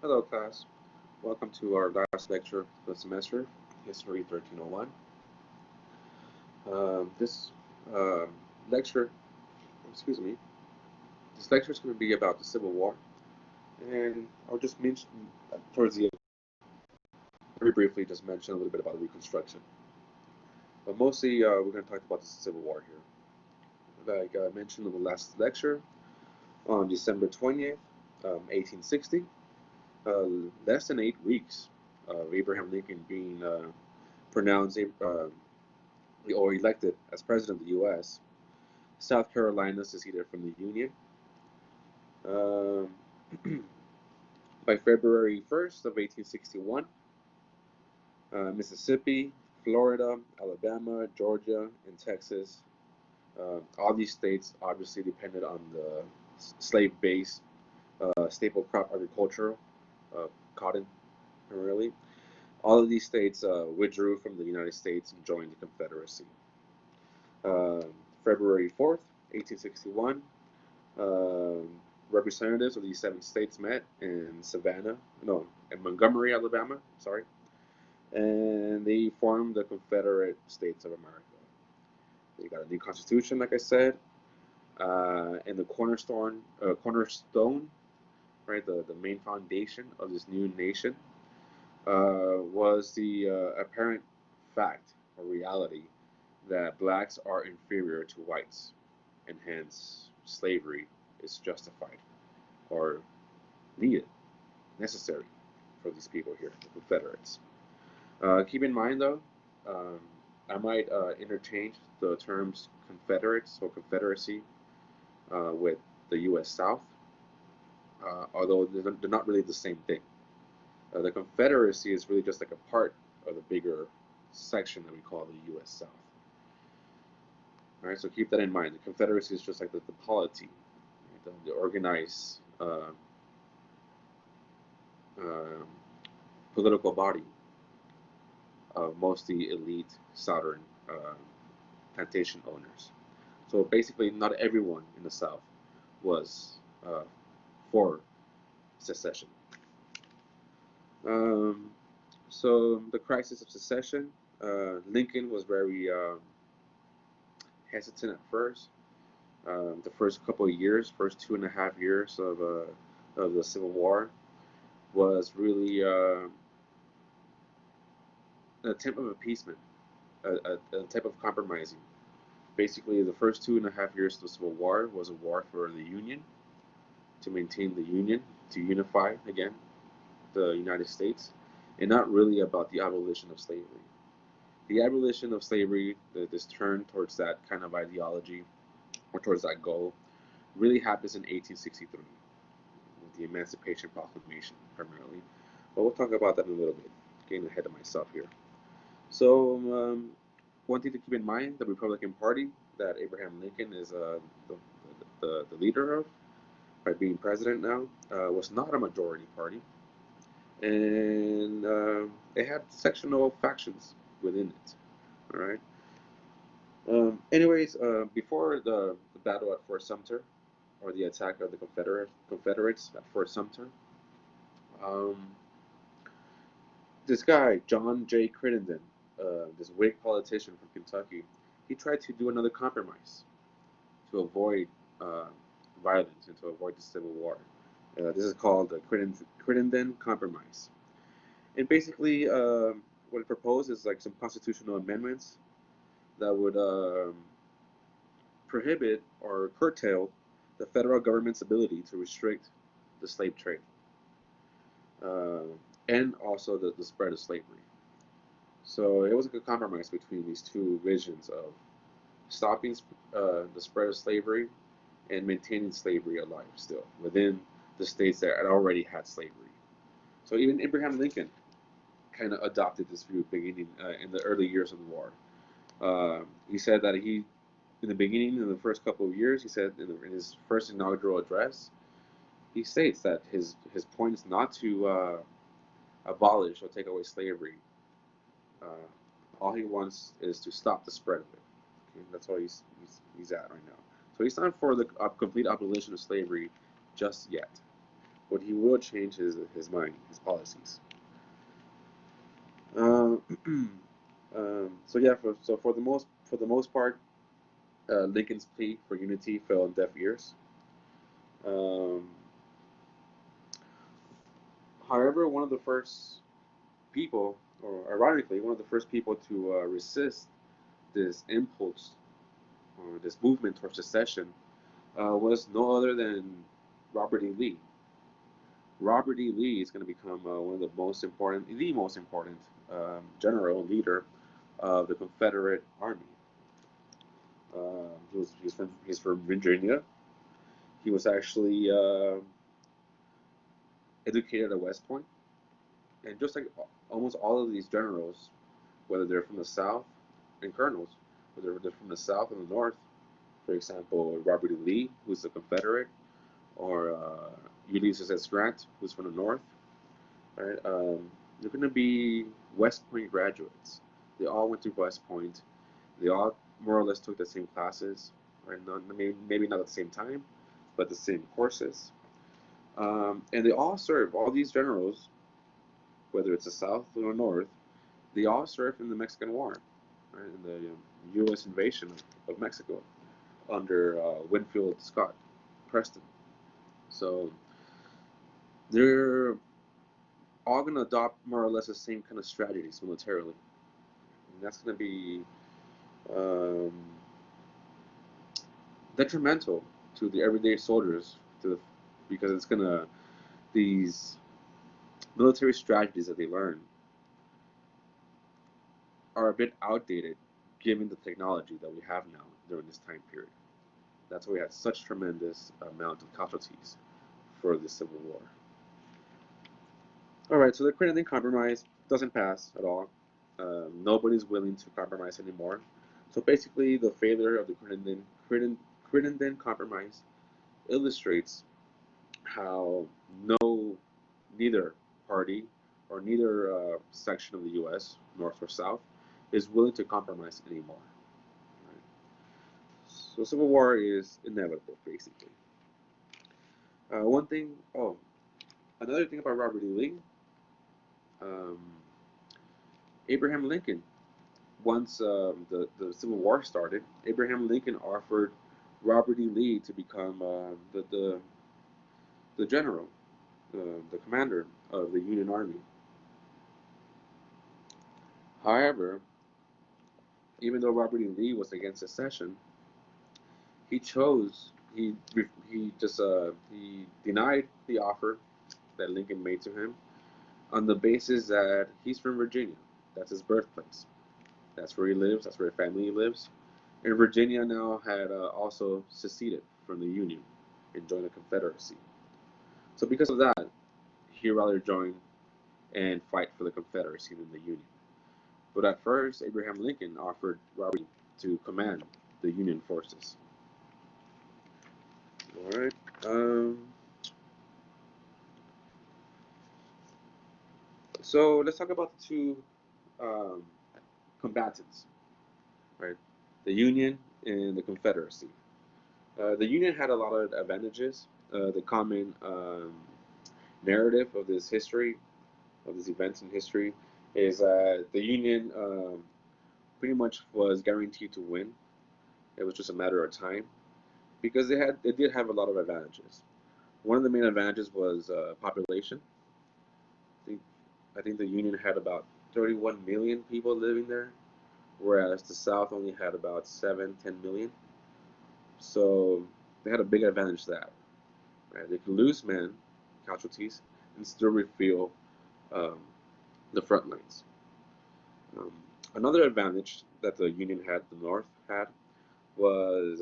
Hello class, welcome to our last lecture of the semester, History 1301. This lecture, excuse me, this lecture is going to be about the Civil War, and I'll just mention towards the end, very briefly, just mention a little bit about Reconstruction. But mostly, we're going to talk about the Civil War here. Like I mentioned in the last lecture, on December 20th, 1860, less than 8 weeks of Abraham Lincoln being pronounced or elected as president of the U.S., South Carolina seceded from the Union. By February 1st of 1861, Mississippi, Florida, Alabama, Georgia, and Texas, all these states obviously depended on the slave-based staple crop agriculture, cotton primarily. All of these states withdrew from the United States and joined the Confederacy. February 4th, 1861, representatives of these 7 states met in Montgomery, Alabama, and they formed the Confederate States of America. They got a new constitution, like I said, and the cornerstone, right, the main foundation of this new nation was the apparent fact or reality that blacks are inferior to whites, and hence slavery is justified or needed, necessary for these people here, the Confederates. Keep in mind, though, I might interchange the terms Confederates or Confederacy with the U.S. South, although they're not really the same thing. The Confederacy is really just like a part of the bigger section that we call the U.S. South. All right, so keep that in mind. The Confederacy is just like the polity, right? the organized political body of mostly elite Southern plantation owners. So basically, not everyone in the South was for secession. So the Crisis of Secession, Lincoln was very hesitant at first. The first couple of years, first 2.5 years of the Civil War, was really an attempt of appeasement, a type of compromising. Basically, the first 2.5 years of the Civil War was a war for the Union, to maintain the Union, to unify again the United States, and not really about the abolition of slavery. The abolition of slavery, this turn towards that kind of ideology, or towards that goal, really happens in 1863, with the Emancipation Proclamation primarily. But we'll talk about that in a little bit, getting ahead of myself here. So, one thing to keep in mind, the Republican Party that Abraham Lincoln is the leader of, by being president now, was not a majority party, and it had sectional factions within it. All right. Anyways, before the battle at Fort Sumter, or the attack of the Confederates at Fort Sumter, this guy John J. Crittenden, this Whig politician from Kentucky, he tried to do another compromise to avoid violence and to avoid the Civil War. This is called the Crittenden Compromise. And basically, what it proposed is like some constitutional amendments that would prohibit or curtail the federal government's ability to restrict the slave trade, and also the spread of slavery. So it was a compromise between these two visions of stopping the spread of slavery and maintaining slavery alive still within the states that had already had slavery. So even Abraham Lincoln kind of adopted this view beginning in the early years of the war. He said that in the beginning, in the first couple of years, he said in his first inaugural address, he states that his point is not to abolish or take away slavery. All he wants is to stop the spread of it. Okay? That's where he's at right now. So he's not for the complete abolition of slavery just yet. but he will change his mind, his policies. Um, so yeah, for the most part, Lincoln's plea for unity fell on deaf ears. Um, However, one of the first people, or ironically, one of the first people to resist this impulse or this movement towards secession was no other than Robert E. Lee. Robert E. Lee is going to become one of the most important general and leader of the Confederate Army. He's from Virginia. He was actually educated at West Point, and just like almost all of these generals, whether they're from the South, and colonels, whether they're from the South and the North, for example, Robert E. Lee, who's a Confederate, or Ulysses S. Grant, who's from the North, right? They're going to be West Point graduates. They all went to West Point. They all more or less took the same classes, right? Maybe not at the same time, but the same courses. And they all serve, all these generals, whether it's the South or the North, they all served in the Mexican War, right? In the U.S. invasion of Mexico under Winfield Scott Preston. So they're all going to adopt more or less the same kind of strategies militarily. And that's going to be um, detrimental to the everyday soldiers, because it's going to, these military strategies that they learn are a bit outdated given the technology that we have now during this time period. That's why we had such tremendous amount of casualties for the Civil War. All right, so the Crittenden Compromise doesn't pass at all. Nobody's willing to compromise anymore. So basically, the failure of the Crittenden Compromise illustrates how neither party or neither section of the U.S., North or South, is willing to compromise anymore. Right? So Civil War is inevitable, basically. Another thing about Robert E. Lee, um, Abraham Lincoln. Once the Civil War started, Abraham Lincoln offered Robert E. Lee to become the general, the commander of the Union Army. However, even though Robert E. Lee was against secession, he chose he denied the offer that Lincoln made to him on the basis that he's from Virginia. That's his birthplace. That's where he lives. That's where his family lives. And Virginia now had also seceded from the Union and joined the Confederacy. So because of that, he rather join and fight for the Confederacy than the Union. But at first, Abraham Lincoln offered Robert to command the Union forces. All right. So let's talk about the two um, combatants, right? The Union and the Confederacy. The Union had a lot of advantages. The common narrative of this history, of these events in history, is that the Union pretty much was guaranteed to win. It was just a matter of time because they did have a lot of advantages. One of the main advantages was population. I think, I think the Union had about 31 million people living there, whereas the South only had about 10 million. So they had a big advantage that, right? They could lose men, casualties, and still refuel um, the front lines. Um, Another advantage that the Union had, the North had, was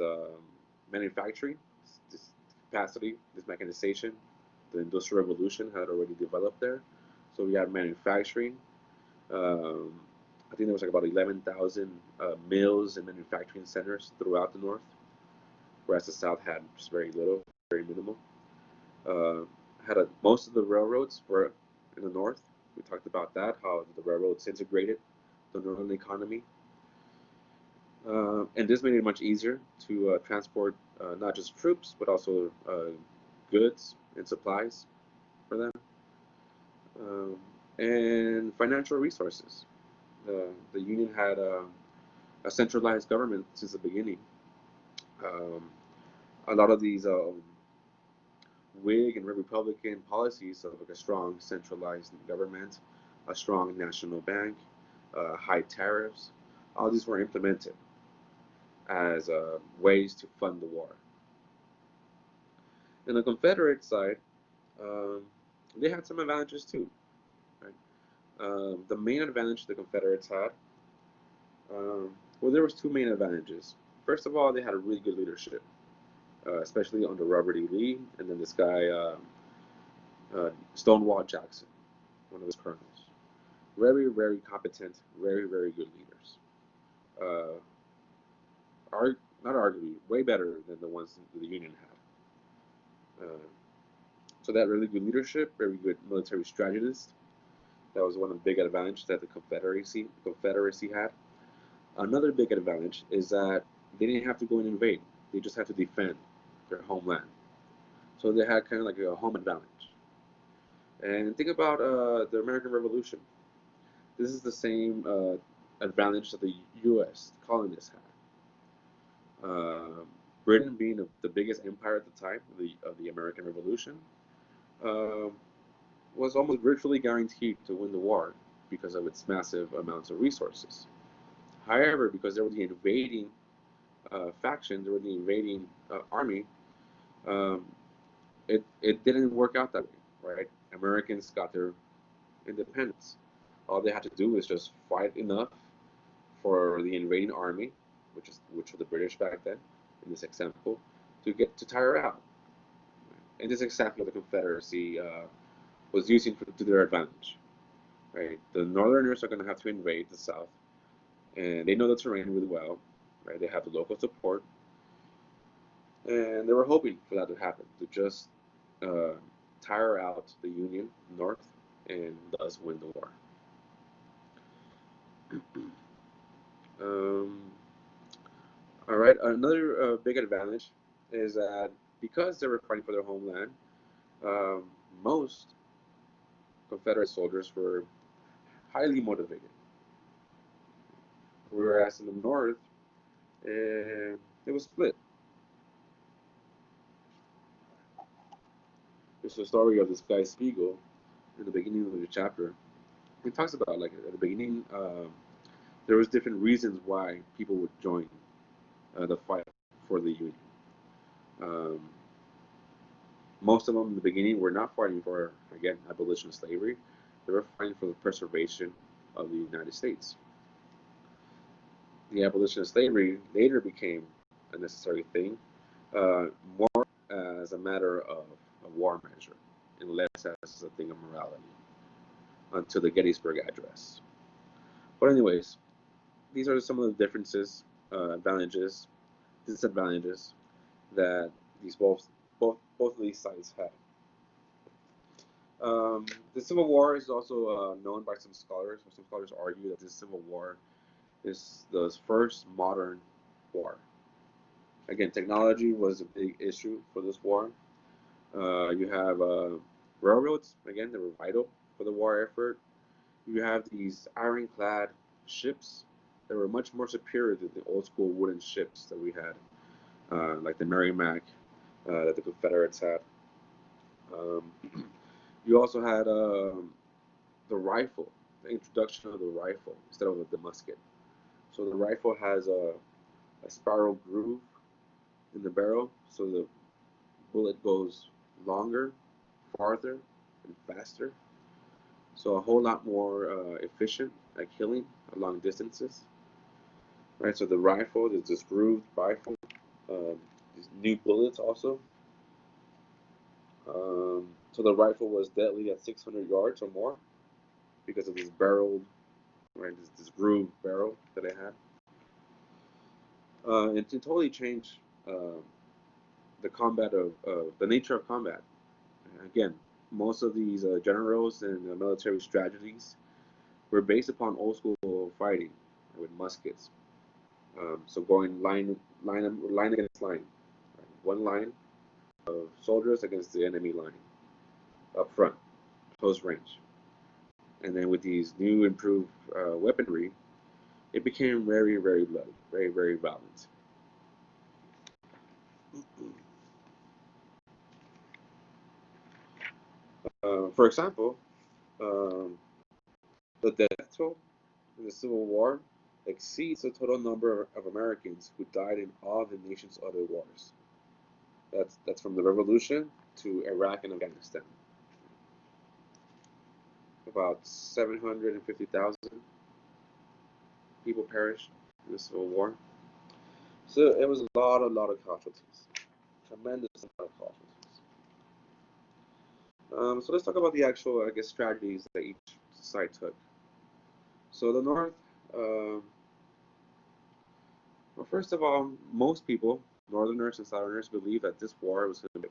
manufacturing, this capacity, this mechanization. The Industrial Revolution had already developed there. So we had manufacturing. Um, I think there was like about 11,000 mills and manufacturing centers throughout the North, whereas the South had just very little, very minimal. Uh, Most of the railroads were in the North. We talked about that, how the railroads integrated the northern economy. And this made it much easier to transport not just troops, but also goods and supplies. for them. And financial resources. The Union had a centralized government since the beginning. Um, a lot of these Whig and Republican policies of like a strong centralized government, a strong national bank, high tariffs, all these were implemented as ways to fund the war. In the Confederate side, um, they had some advantages too. Right? The main advantage the Confederates had, well, there was two main advantages. First of all, they had a really good leadership, especially under Robert E. Lee, and then this guy Stonewall Jackson, one of his colonels. Very, very competent, very, very good leaders. Uh, Not arguably, way better than the ones the Union had. So that really good leadership, very good military strategist. That was one of the big advantages that the Confederacy had. Another big advantage is that they didn't have to go and invade; they just had to defend their homeland. So they had kind of like a home advantage. And think about the American Revolution. This is the same advantage that the U.S. colonists had. Britain being the biggest empire at the time of the American Revolution, uh, was almost virtually guaranteed to win the war because of its massive amounts of resources. However, because they were the invading faction, they were the invading army, um, it didn't work out that way, right? Americans got their independence. All they had to do was just fight enough for the invading army, which were the British back then, in this example, to tire out. And this is exactly what the Confederacy was using to their advantage. Right, the Northerners are going to have to invade the South, and they know the terrain really well. Right, they have the local support, and they were hoping for that to happen, to just uh, tire out the Union North and thus win the war. Um, all right, another big advantage is that because they were fighting for their homeland, um, most Confederate soldiers were highly motivated, whereas in the North, it was split. There's a story of this guy Spiegel in the beginning of the chapter. He talks about like at the beginning, there was different reasons why people would join the fight for the Union. Um, Most of them in the beginning were not fighting for, again, abolition of slavery. They were fighting for the preservation of the United States. The abolition of slavery later became a necessary thing, uh, more as a matter of a war measure and less as a thing of morality until the Gettysburg Address. But anyways, these are some of the differences, advantages, disadvantages that these both of these sides had. The Civil War is also known by some scholars. Some scholars argue that this Civil War is the first modern war. Again, technology was a big issue for this war. You have railroads. Again, they were vital for the war effort. You have these ironclad ships that were much more superior than the old school wooden ships that we had, like the Merrimack that the Confederates had. Um, you also had the rifle, the introduction of the rifle instead of the musket. So the rifle has a spiral groove in the barrel, so the bullet goes longer, farther, and faster. So a whole lot more efficient at killing at long distances. Right. So the rifle, there's this grooved rifle. These new bullets also. So the rifle was deadly at 600 yards or more because of this barreled, right, this grooved barrel that it had. It totally changed the combat of the nature of combat. Again, most of these generals and military strategies were based upon old school fighting with muskets. So going line against line, right? One line of soldiers against the enemy line. up front, close range. And then with these new improved weaponry, it became very, very bloody, very, very violent. For example, um, the death toll in the Civil War exceeds the total number of Americans who died in all the nation's other wars. That's from the Revolution to Iraq and Afghanistan. About 750,000 people perished in the Civil War. So it was a lot of casualties, tremendous amount of casualties. So let's talk about the actual, I guess, strategies that each side took. So the North, well, first of all, most people, Northerners and Southerners, believed that this war was going to be,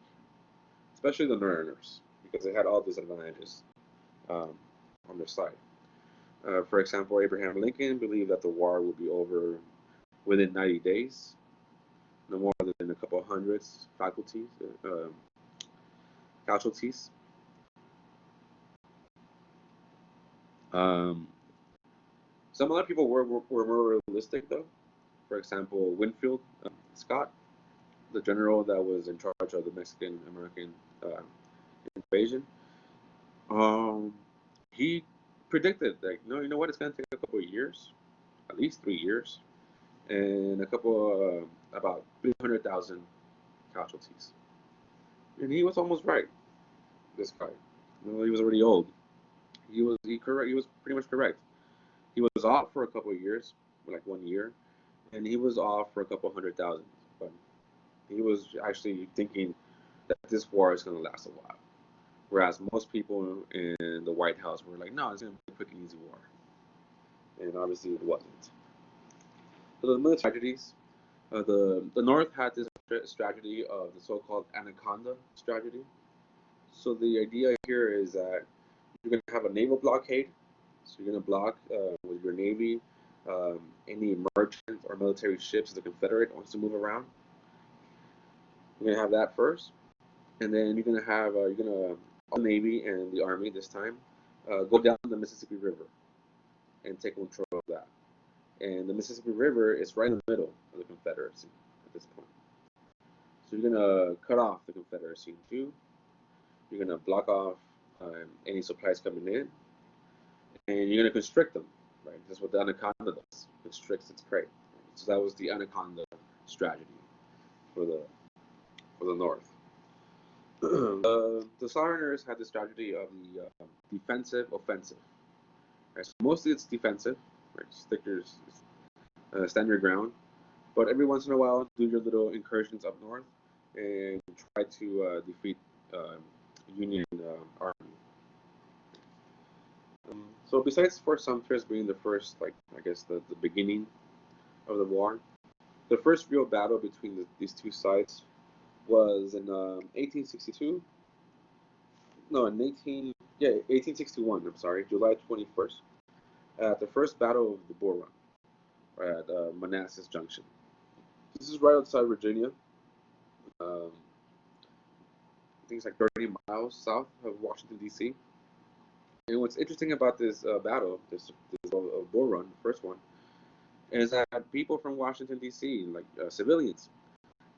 especially the Northerners, because they had all these advantages on their side. For example, Abraham Lincoln believed that the war would be over within 90 days, no more than a couple of hundreds casualties. Some other people were more realistic, though. For example, Winfield Scott, the general that was in charge of the Mexican-American invasion, he predicted that, you know what, it's going to take a couple of years, at least 3 years, and about 300,000 casualties. And he was almost right. This guy, he was already old. He was correct. He was pretty much correct. He was off for a couple of years, like 1 year, and he was off for a couple 100,000. But he was actually thinking that this war is going to last a while. Whereas most people in the White House were like, no, it's going to be a quick and easy war. And obviously it wasn't. So the military tragedies, the North had this strategy of the so-called Anaconda Strategy. So the idea here is that you're going to have a naval blockade. So you're going to block with your Navy any merchant or military ships the Confederate wants to move around. You're going to have that first. And then you're going to have, the Navy and the Army this time go down the Mississippi River and take control of that. And the Mississippi River is right in the middle of the Confederacy at this point. So you're going to cut off the Confederacy in two. You're going to block off any supplies coming in. And you're going to constrict them, right? That's what the Anaconda does, constricts its prey. So that was the Anaconda strategy for the North. The Southerners had the strategy of the defensive offensive. Right? So mostly it's defensive, right? Stickers, stand your ground, but every once in a while do your little incursions up north and try to defeat Union army. So besides Fort Sumter being the first, like I guess the beginning of the war, the first real battle between these two sides was in 1862. No, in 1861. I'm sorry, July 21st, at the first battle of the Bull Run, at Manassas Junction. This is right outside Virginia. I think it's like 30 miles south of Washington D.C. And what's interesting about this battle, this Bull Run, the first one, is that people from Washington D.C., like civilians,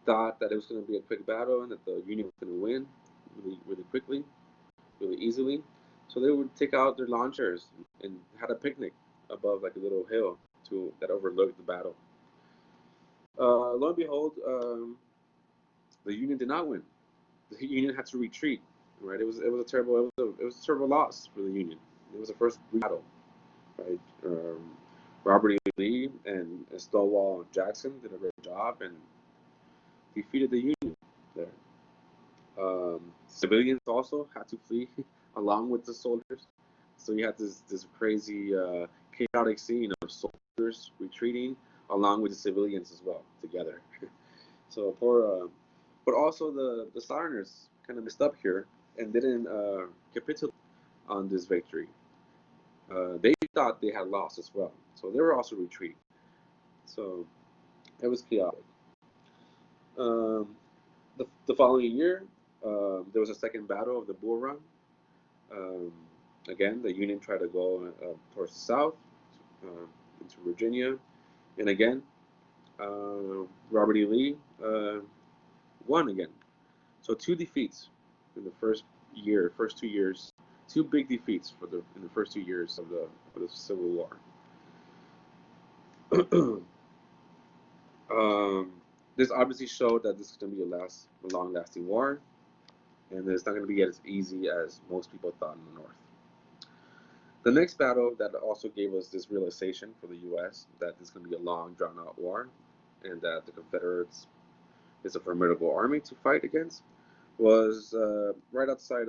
thought that it was going to be a quick battle and that the Union was going to win really, really quickly, really easily. So they would take out their launchers and had a picnic above like a little hill that overlooked the battle. Lo and behold, the Union did not win. The Union had to retreat. Right? It was a terrible loss for the Union. It was the first battle. Right? Robert E. Lee and Stonewall Jackson did a great job and defeated the Union there. Civilians also had to flee along with the soldiers. So you had this crazy chaotic scene of soldiers retreating along with the civilians as well together. So but also the Southerners kind of messed up here and didn't capitulate on this victory. They thought they had lost as well, so they were also retreating. So it was chaotic. The following year, there was a second battle of the Bull Run, Again, the Union tried to go towards the south, uh, into Virginia, and again, Robert E. Lee won again. So two defeats in the first 2 years, two big defeats in the first 2 years of the Civil War. um, this obviously showed that this is going to be a long-lasting war, and it's not going to be as easy as most people thought in the North. The next battle that also gave us this realization for the U.S. that this is going to be a long, drawn-out war, and that the Confederates is a formidable army to fight against, was right outside,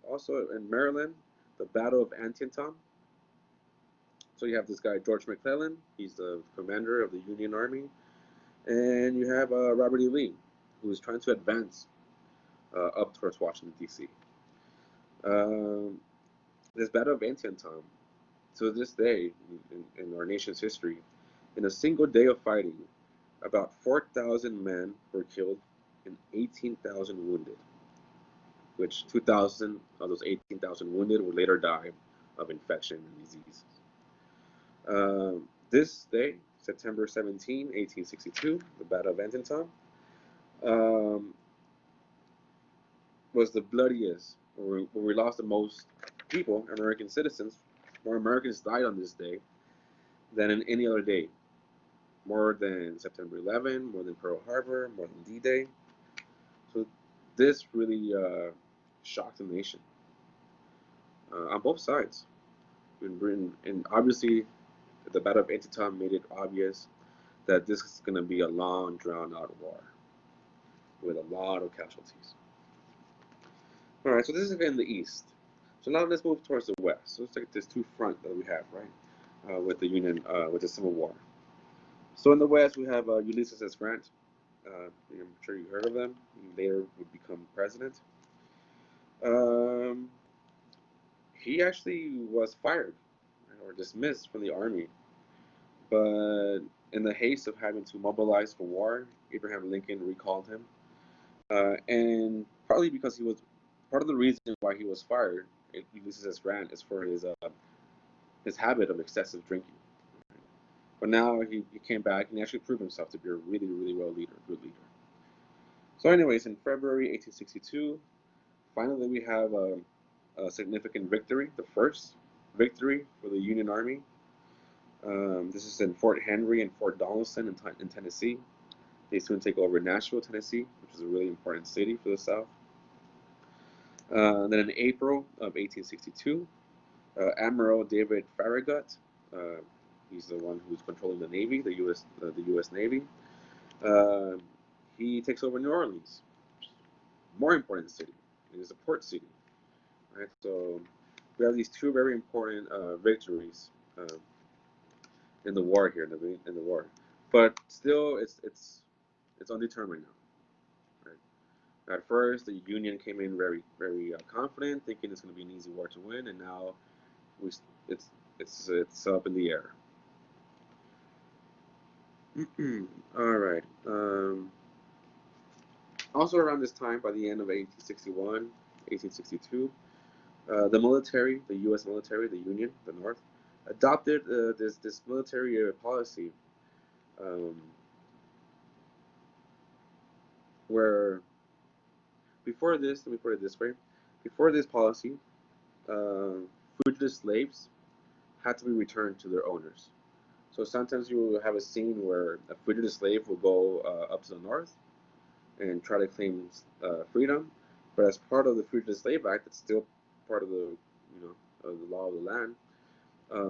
also in Maryland, the Battle of Antietam. So you have this guy, George McClellan. He's the commander of the Union Army. And you have Robert E. Lee, who is trying to advance up towards Washington, D.C. Um, this Battle of Antietam, to this day in our nation's history, in a single day of fighting, about 4,000 men were killed and 18,000 wounded, which 2,000 of those 18,000 wounded would later die of infection and disease. This day, September 17, 1862, the Battle of Antietam, was the bloodiest, where we lost the most people, American citizens. More Americans died on this day than in any other day. More than September 11, more than Pearl Harbor, more than D-Day. So this really shocked the nation on both sides. In Britain, and obviously the Battle of Antietam made it obvious that this is going to be a long, drawn-out war with a lot of casualties. All right, so this is in the east. So now let's move towards the west. So let's take this two front that we have, right, with the Union, with the Civil War. So in the west, we have Ulysses S. Grant. I'm sure you heard of them. He later would become president. Um, he actually was fired or dismissed from the army, but in the haste of having to mobilize for war, Abraham Lincoln recalled him, and partly because he was part of the reason why he was fired. Ulysses S. Grant is for his habit of excessive drinking. But now he came back and he actually proved himself to be a really, really good leader. So, anyways, in February 1862, finally we have a significant victory, the first victory for the Union Army. This is in Fort Henry and Fort Donelson in Tennessee. They soon take over Nashville, Tennessee, which is a really important city for the South. Then in April of 1862, Admiral David Farragut, he's the one who's controlling the Navy, the U.S. Navy. He takes over New Orleans, more important city. It is a port city, right? So we have these two very important victories in the war here, in the war, but still it's undetermined now. Right? At first, the Union came in very very confident, thinking it's going to be an easy war to win, and now we it's it's up in the air. All right. Also around this time, by the end of 1861, 1862, the military, the U.S. military, the Union, the North, adopted this military policy, um, where before this, let me put it this way, before this policy, uh, fugitive slaves had to be returned to their owners. So sometimes you will have a scene where a fugitive slave will go up to the north and try to claim freedom, but as part of the Fugitive Slave Act, it's still part of of the law of the land.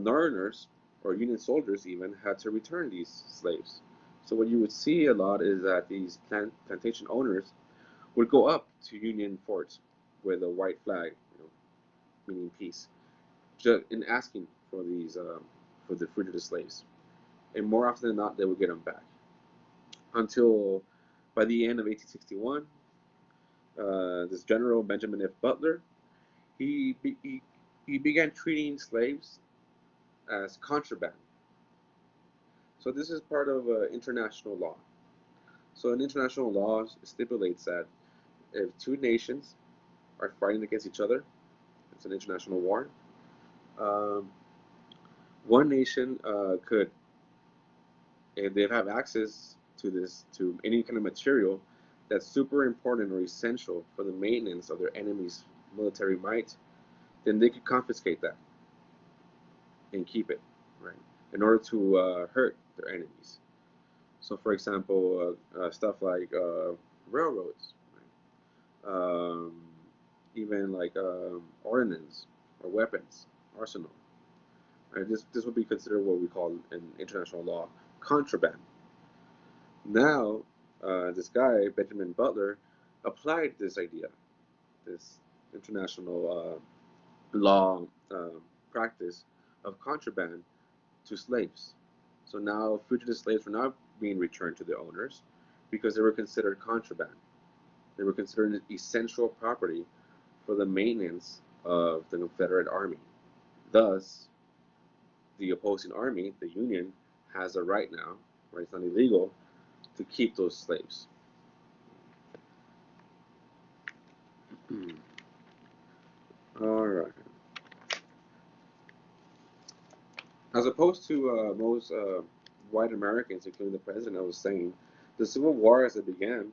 Northerners or Union soldiers even had to return these slaves. So what you would see a lot is that these plantation owners would go up to Union forts with a white flag, meaning peace, just in asking for these for the fugitive slaves, and more often than not, they would get them back. Until by the end of 1861, this General Benjamin F. Butler, he, he began treating slaves as contraband. So this is part of international law. So in international law stipulates that if two nations are fighting against each other, it's an international war, Um, one nation could, if they have access to any kind of material that's super important or essential for the maintenance of their enemy's military might, then they could confiscate that and keep it, right, in order to hurt their enemies. So, for example, stuff like railroads, right? Even like ordnance or weapons arsenal. Right? This would be considered what we call in international law contraband. Now, this guy Benjamin Butler applied this idea, this international law practice of contraband to slaves. So now fugitive slaves were not being returned to their owners because they were considered contraband. They were considered essential property for the maintenance of the Confederate Army. Thus, the opposing army, the Union, has a right now, right? It's not illegal to keep those slaves. All right. As opposed to most white Americans, including the president, I was saying, the Civil War as it began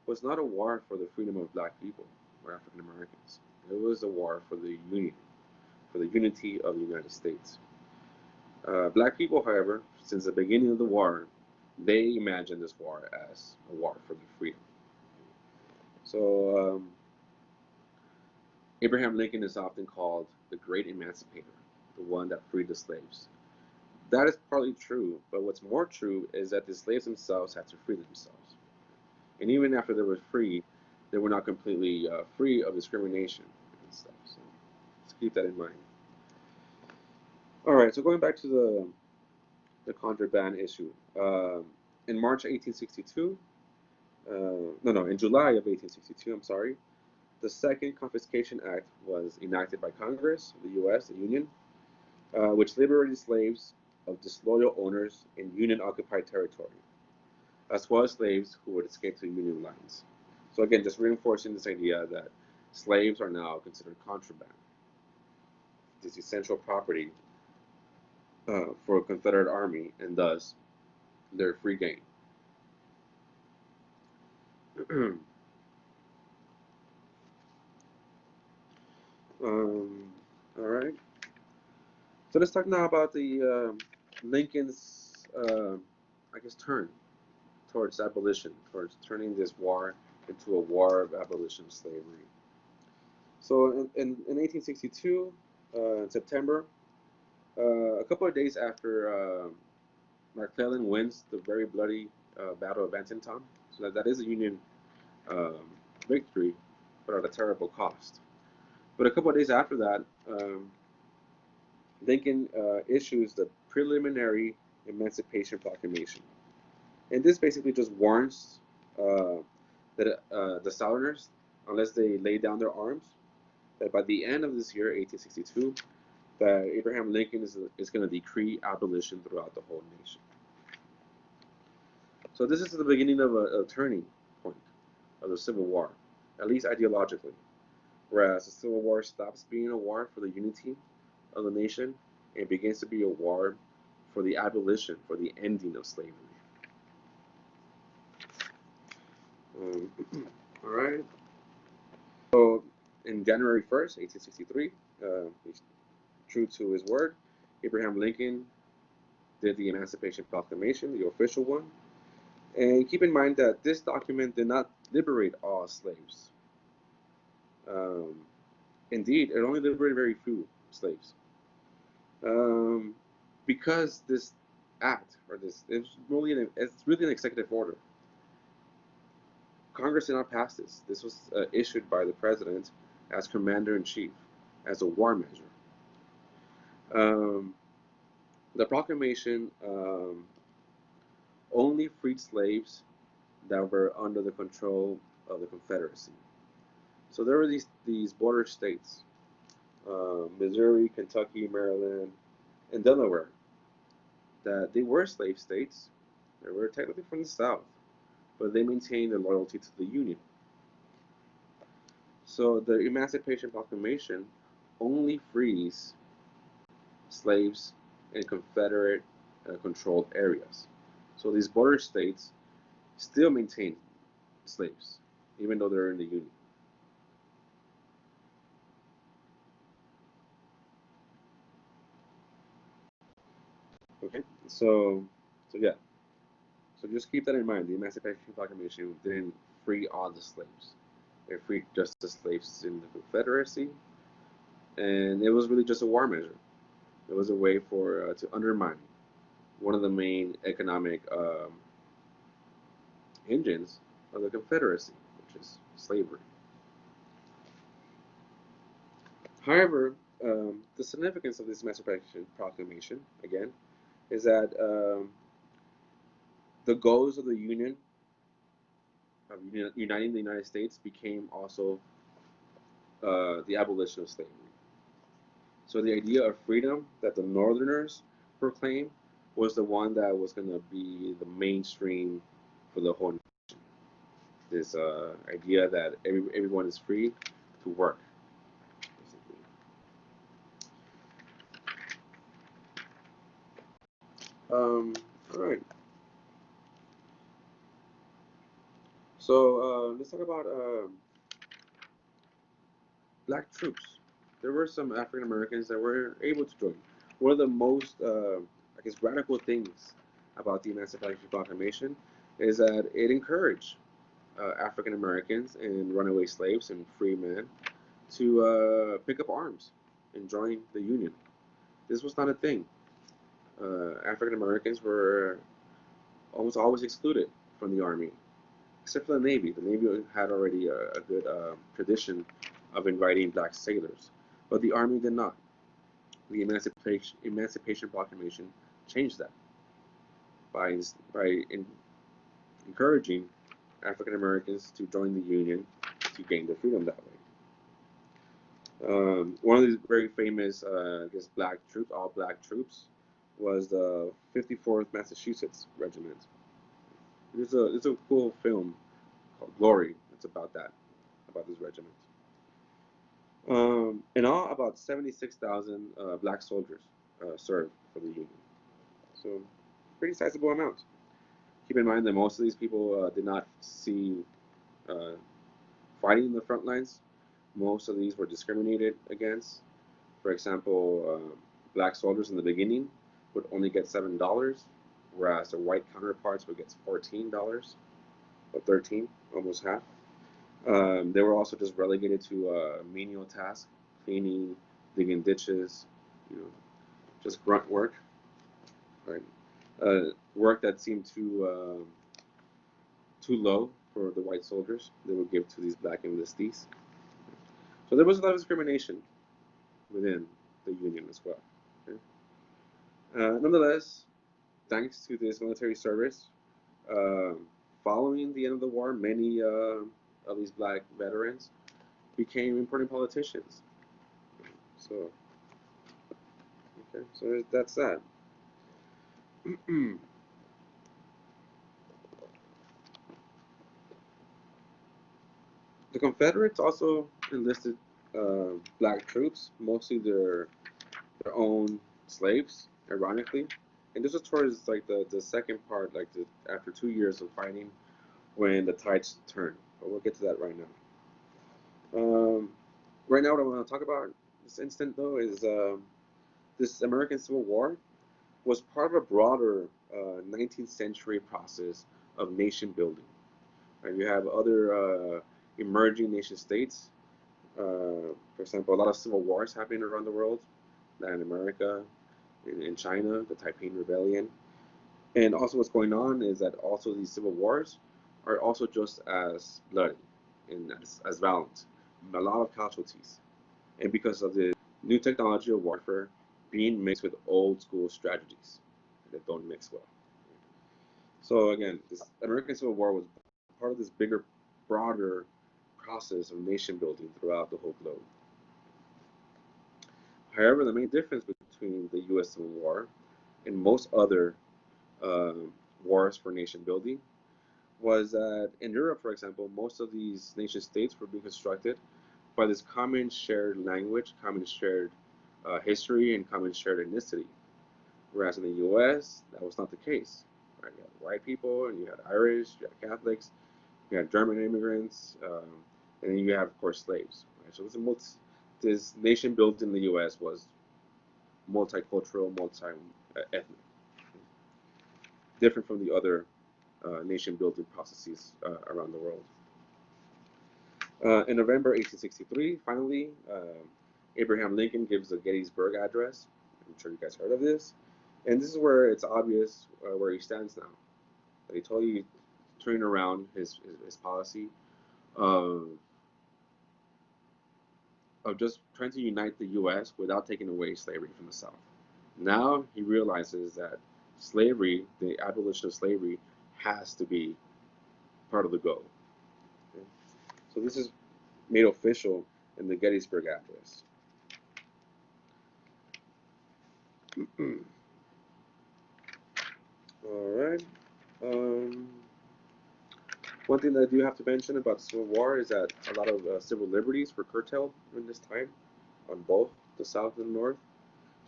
was not a war for the freedom of black people or African Americans. It was a war for the Union, for the unity of the United States. Black people, however, since the beginning of the war, they imagined this war as a war for their freedom. So Abraham Lincoln is often called the Great Emancipator, the one that freed the slaves. That is partly true, but what's more true is that the slaves themselves had to free themselves. And even after they were free, they were not completely free of discrimination and stuff. So let's keep that in mind. All right, so going back to the contraband issue. In March 1862, in July of 1862, I'm sorry, the Second Confiscation Act was enacted by Congress, the U.S., the Union, which liberated slaves of disloyal owners in Union-occupied territory, as well as slaves who would escape to Union lines. So again, just reinforcing this idea that slaves are now considered contraband, this essential property for a Confederate army, and thus their free game. All right. So let's talk now about the Lincoln's, I guess, turn towards abolition, towards turning this war into a war of abolition of slavery. So in 1862, in September, a couple of days after McClellan wins the very bloody Battle of Antietam, so that is a Union um, victory, but at a terrible cost. But a couple of days after that, Lincoln issues the preliminary Emancipation Proclamation. And this basically just warns that the Southerners, unless they lay down their arms, that by the end of this year, 1862, that Abraham Lincoln is going to decree abolition throughout the whole nation. So this is the beginning of a turning point of the Civil War, at least ideologically. Whereas the Civil War stops being a war for the unity of the nation and begins to be a war for the abolition, for the ending of slavery. All right. So, in January 1st, 1863, true to his word, Abraham Lincoln did the Emancipation Proclamation, the official one. And keep in mind that this document did not liberate all slaves. Um, Indeed, it only liberated very few slaves. Because this act, or this, it's really an executive order. Congress did not pass this. This was issued by the president as commander-in-chief, as a war measure. Um, the proclamation only freed slaves that were under the control of the Confederacy. So there were these border states, Missouri, Kentucky, Maryland, and Delaware, that they were slave states. They were technically from the South, but they maintained their loyalty to the Union. So the Emancipation Proclamation only frees slaves in Confederate controlled areas. So these border states still maintain slaves, even though they're in the Union. Okay, so yeah, so just keep that in mind. The Emancipation Proclamation didn't free all the slaves; it freed just the slaves in the Confederacy, and it was really just a war measure. It was a way for to undermine one of the main economic engines of the Confederacy, which is slavery. However, the significance of this Emancipation Proclamation, again, is that the goals of the Union, of uniting the United States, became also the abolition of slavery. So the idea of freedom that the Northerners proclaimed was the one that was going to be the mainstream for the whole nation. This idea that everyone is free to work. All right. So let's talk about black troops. There were some African Americans that were able to join. One of the most, I guess, radical things about the Emancipation Proclamation is that it encouraged African Americans and runaway slaves and free men to pick up arms and join the Union. This was not a thing. African Americans were almost always excluded from the Army, except for the Navy. The Navy had already a good tradition of inviting black sailors, but the Army did not. The Emancipation Proclamation changed that by encouraging African Americans to join the Union to gain their freedom that way. One of these very famous, I guess, black troops, all black troops, was the 54th Massachusetts Regiment. There's a cool film called Glory. It's about that, about this regiment. In all, about 76,000 black soldiers served for the Union. So, pretty sizable amount. Keep in mind that most of these people did not see uh, fighting in the front lines. Most of these were discriminated against. For example, black soldiers in the beginning would only get $7, whereas their white counterparts would get $14 or 13, almost half. They were also just relegated to menial tasks, cleaning, digging ditches, you know, just grunt work, right? Work that seemed too low for the white soldiers. They would give to these black enlistees. So there was a lot of discrimination within the Union as well. Okay? Nonetheless, thanks to this military service, uh, following the end of the war, many of these black veterans became important politicians. So, okay, so that's that. The Confederates also enlisted black troops, mostly their own slaves, ironically. And this was towards like the second part, like after 2 years of fighting, when the tides turned. But we'll get to that right now. Right now, what I want to talk about this instant though is this American Civil War was part of a broader 19th century process of nation building. Right? You have other emerging nation states. For example, a lot of civil wars happening around the world, Latin America, in China, the Taiping Rebellion. And also what's going on is that also these civil wars are also just as bloody and as violent, a lot of casualties. And because of the new technology of warfare being mixed with old school strategies that don't mix well. So again, this American Civil War was part of this bigger, broader process of nation building throughout the whole globe. However, the main difference between the U.S. Civil War and most other uh, wars for nation building was that in Europe, for example, most of these nation states were being constructed by this common shared language, common shared history, and common shared ethnicity. Whereas in the U.S., that was not the case. Right? You had white people, and you had Irish, you had Catholics, you had German immigrants, and then you have, of course, slaves. Right? So this nation built in the U.S. was multicultural, multi-ethnic, different from the other nation-building processes around the world. In November 1863, finally, Abraham Lincoln gives the Gettysburg Address. I'm sure you guys heard of this. And this is where it's obvious where he stands now. He totally turned around his policy of just trying to unite the U.S. without taking away slavery from the South. Now he realizes that slavery, the abolition of slavery, has to be part of the goal. Okay? So this is made official in the Gettysburg Address. All right. One thing that I do have to mention about the Civil War is that a lot of civil liberties were curtailed during this time on both the South and the North.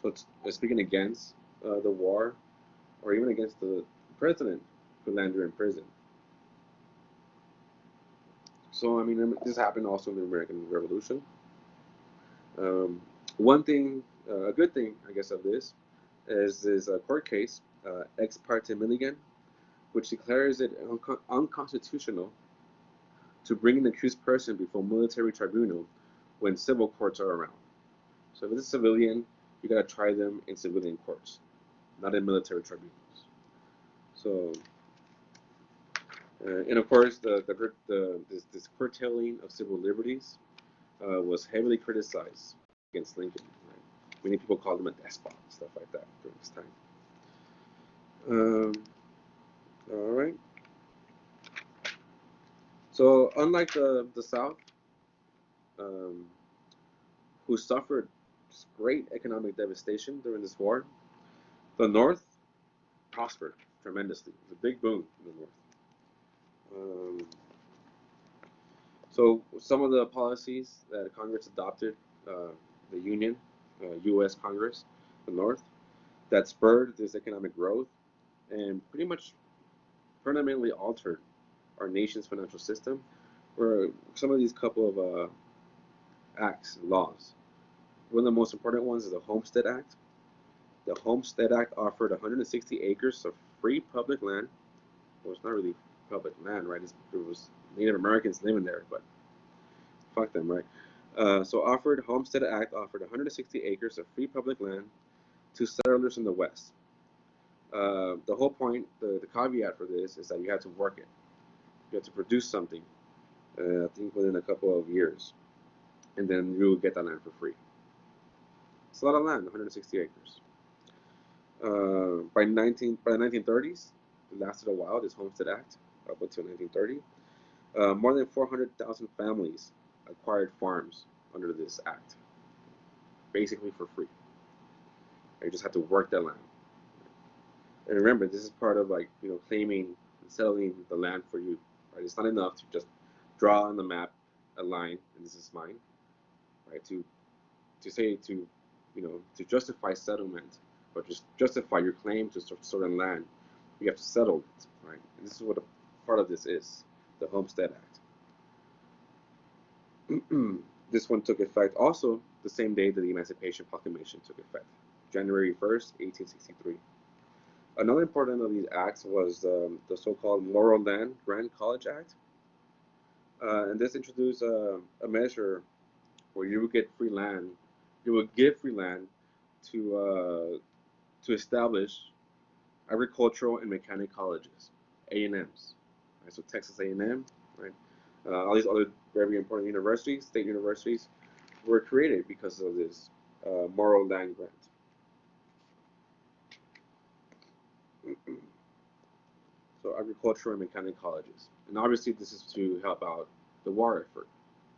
So it's speaking against the war, or even against the president who landed in prison. So, I mean, this happened also in the American Revolution. One thing, a good thing, I guess, of this is a court case, Ex parte Milligan, which declares it unconstitutional to bring an accused person before military tribunal when civil courts are around. So if it's a civilian, you gotta try them in civilian courts, not in military tribunals. So, and of course, this curtailing of civil liberties was heavily criticized against Lincoln. Right? Many people called him a despot and stuff like that during this time. All right. So unlike the South, who suffered great economic devastation during this war, the North prospered tremendously. It was a big boom in the North. So some of the policies that Congress adopted, the Union, U.S. Congress, the North, that spurred this economic growth and pretty much fundamentally altered our nation's financial system, were some of these couple of acts, laws. One of the most important ones is the Homestead Act. The Homestead Act offered 160 acres of free public land. Well, it's not really public land, right? It was Native Americans living there, but fuck them, right? So Homestead Act offered 160 acres of free public land to settlers in the West. The whole point, the caveat for this is that you had to work it. You had to produce something, I think within a couple of years, and then you will get that land for free. It's a lot of land, 160 acres. By the 1930s, it lasted a while, this Homestead Act, up until 1930. More than 400,000 families acquired farms under this act, basically for free. They just had to work that land. And remember, this is part of claiming and settling the land for you. Right? It's not enough to just draw on the map a line and this is mine. Right? To justify settlement or just justify your claim to certain land, you have to settle it. Right? And this is what a part of this is, the Homestead Act. This one took effect also the same day that the Emancipation Proclamation took effect, January 1st, 1863. Another important of these acts was the so-called Moral Land Grant College Act. And this introduced a measure where you would get free land, you would give free land to establish agricultural and mechanic colleges, A&Ms. Right? So Texas A&M, right? All these other very important universities, state universities, were created because of this moral land grant. So agricultural and mechanic colleges. And obviously this is to help out the war effort.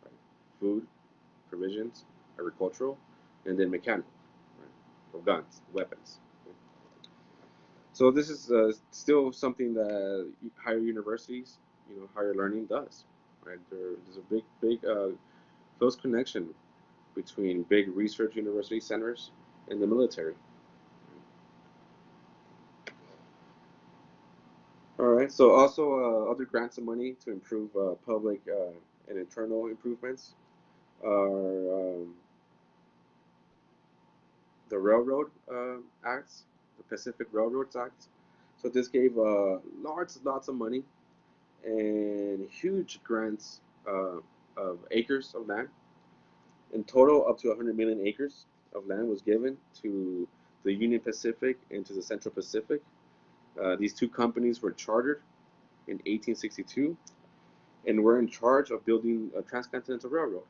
Right? Food, provisions, agricultural, and then mechanic, right? For guns, weapons. Okay? So this is still something that higher universities, higher learning does. Right? There's a big close connection between big research university centers and the military. All right, so also other grants of money to improve public and internal improvements are the Railroad Acts, the Pacific Railroads Act. So this gave lots of money and huge grants of acres of land. In total, up to 100 million acres of land was given to the Union Pacific and to the Central Pacific. These two companies were chartered in 1862 and were in charge of building a transcontinental railroad,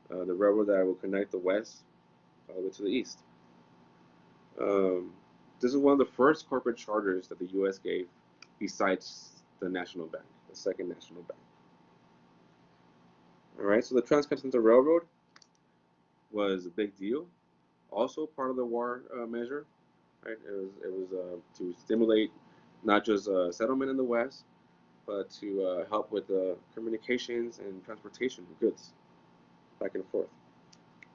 the railroad that will connect the West all the way to the East. This is one of the first corporate charters that the U.S. gave besides the National Bank, the Second National Bank. All right, so the Transcontinental Railroad was a big deal. Also part of the war measure, right? It was to stimulate not just settlement in the West, but to help with the communications and transportation of goods back and forth.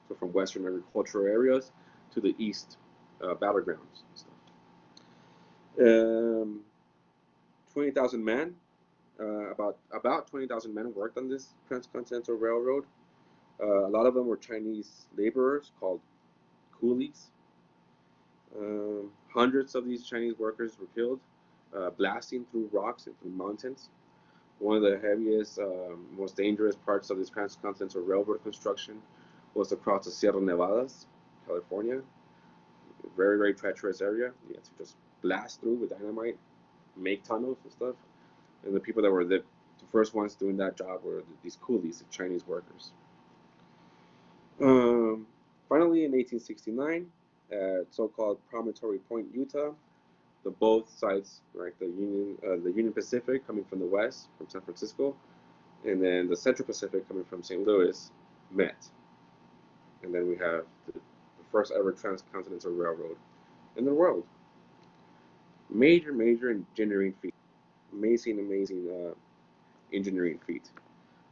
So from Western agricultural areas to the East battlegrounds and stuff. 20,000 men, about 20,000 men worked on this transcontinental railroad. A lot of them were Chinese laborers called coolies. Hundreds of these Chinese workers were killed, blasting through rocks and through mountains. One of the heaviest, most dangerous parts of this transcontinental railroad construction was across the Sierra Nevadas, California. Very, very treacherous area. You had to just blast through with dynamite, make tunnels and stuff. And the people that were the first ones doing that job were these coolies, the Chinese workers. Finally, in 1869, at so-called Promontory Point, Utah, the both sides, right, the Union Pacific coming from the west, from San Francisco, and then the Central Pacific coming from St. Louis, met. And then we have the first ever transcontinental railroad in the world. Major engineering feat. Amazing engineering feat.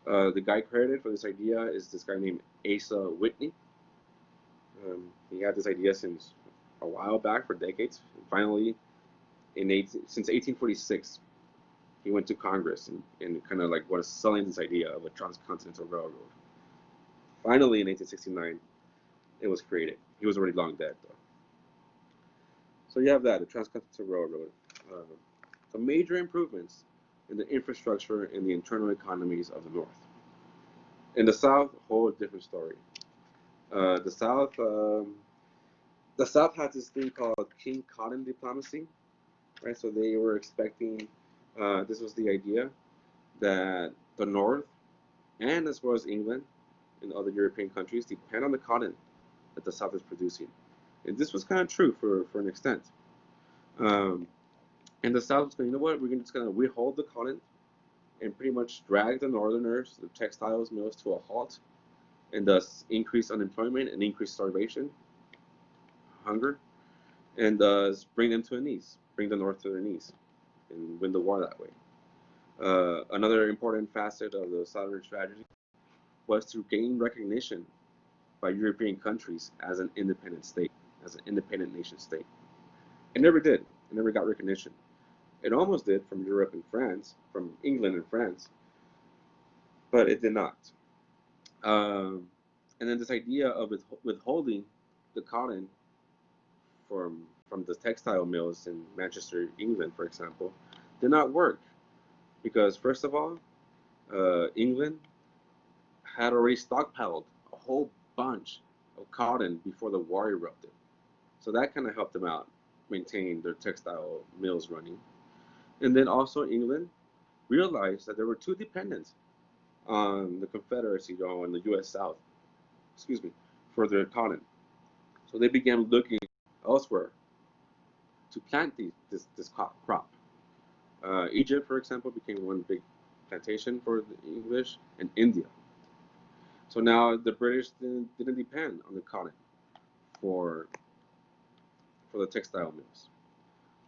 The guy credited for this idea is this guy named Asa Whitney. He had this idea since a while back, for decades. And finally, since 1846, he went to Congress and kind of like was selling this idea of a transcontinental railroad. Finally, in 1869, it was created. He was already long dead, though. So you have that, the Transcontinental Railroad. Some major improvements in the infrastructure and the internal economies of the North. In the South, a whole different story. The South had this thing called King Cotton diplomacy, right? So they were expecting, this was the idea, that the North, and as well as England and other European countries, depend on the cotton that the South is producing. And this was kind of true for an extent. And the South was going, you know what, we're just going to withhold the cotton and pretty much drag the Northerners, the textiles mills, to a halt, and thus increase unemployment and increase starvation, hunger, and thus bring them to their knees, bring the North to their knees, and win the war that way. Another important facet of the Southern strategy was to gain recognition by European countries as an independent state, as an independent nation state. It never did. It never got recognition. It almost did from Europe and France, from England and France, but it did not. And then this idea of withholding the cotton from the textile mills in Manchester, England, for example, did not work because, first of all, England had already stockpiled a whole bunch of cotton before the war erupted. So that kind of helped them out, maintain their textile mills running. And then also England realized that they were too dependent on the Confederacy and the U.S. South, for their cotton. So they began looking elsewhere to plant this crop. Egypt, for example, became one big plantation for the English, and India. So now the British didn't depend on the cotton for the textile mills.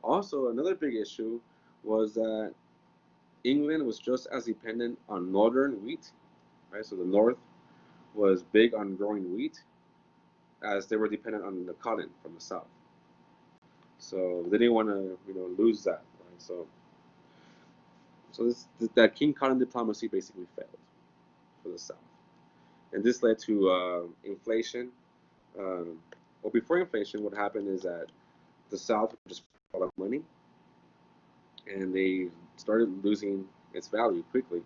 Also, another big issue was that England was just as dependent on northern wheat, right? So the North was big on growing wheat, as they were dependent on the cotton from the South. So they didn't want to, lose that. Right? So that King Cotton diplomacy basically failed for the South, and this led to inflation. Um, well, before inflation, what happened is that the South just a lot of money, and they started losing its value quickly.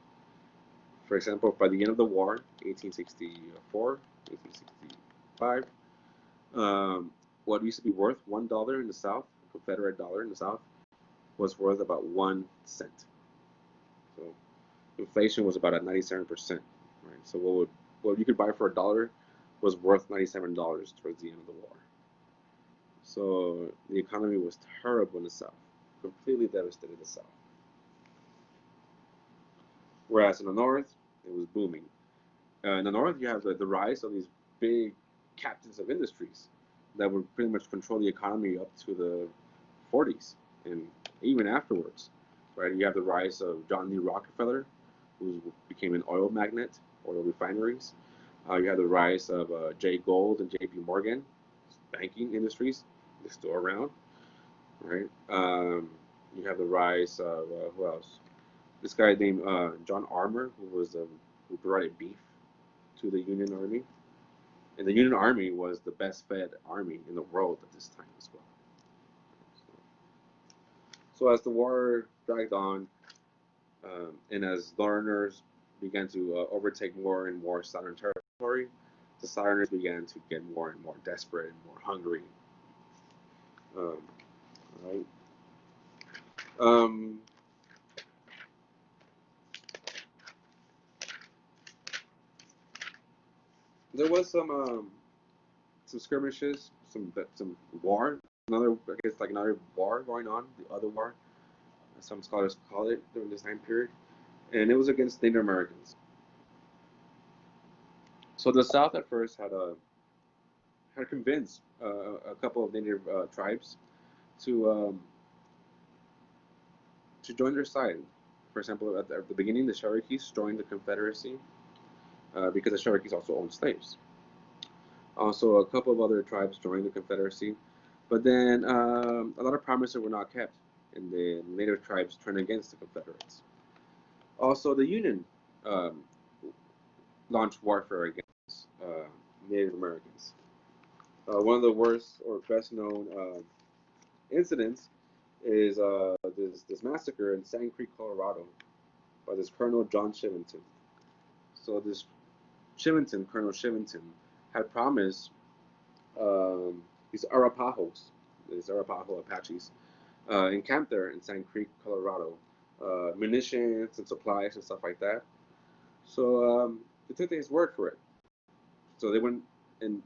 For example, by the end of the war, 1864, 1865, what used to be worth $1 in the South, a Confederate dollar in the South, was worth about 1 cent. So inflation was about at 97%. Right. So what you could buy for a dollar was worth $97 towards the end of the war. So the economy was terrible in the South, completely devastated the South. Whereas in the North, it was booming. In the North, you have the rise of these big captains of industries that would pretty much control the economy up to the 40s and even afterwards. Right? You have the rise of John D. Rockefeller, who became an oil magnate, oil refineries. You have the rise of Jay Gould and J.P. Morgan, banking industries. They're still around, right? You have the rise of who else? This guy named John Armour, who provided beef to the Union Army, and the Union Army was the best-fed army in the world at this time as well. So as the war dragged on, and as Northerners began to overtake more and more Southern territory, the Southerners began to get more and more desperate and more hungry. Right. There was some skirmishes, some war, another war going on, the other war, as some scholars call it, during this time period, and it was against Native Americans. So the South at first had convinced a couple of Native tribes to join their side. For example, at the beginning, the Cherokees joined the Confederacy because the Cherokees also owned slaves. Also, a couple of other tribes joined the Confederacy, but then a lot of promises were not kept, and the Native tribes turned against the Confederates. Also, the Union launched warfare against Native Americans. One of the worst or best known incidents is this massacre in Sand Creek, Colorado, by this Colonel John Chivington. So this Colonel Chivington, had promised these Arapaho Apaches, encamped there in Sand Creek, Colorado, munitions and supplies and stuff like that. So they took his word for it. So they went, and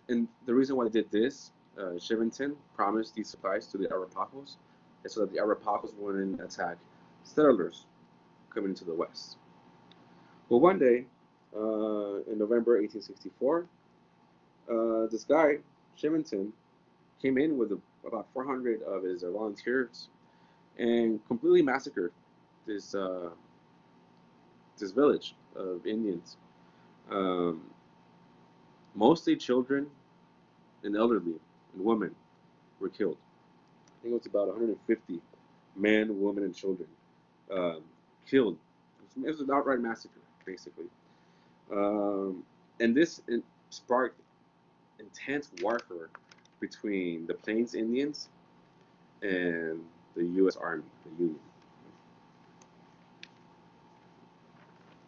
the reason why they did this, Chivington promised these supplies to the Arapahos, so that the Arapahos wouldn't attack settlers coming into the West. Well, one day, in November 1864, this guy, Chivington, came in with about 400 of his volunteers and completely massacred this this village of Indians. Mostly children and elderly and women were killed. I think it was about 150 men, women, and children killed. It was an outright massacre, basically. And this sparked intense warfare between the Plains Indians and the U.S. Army, the Union.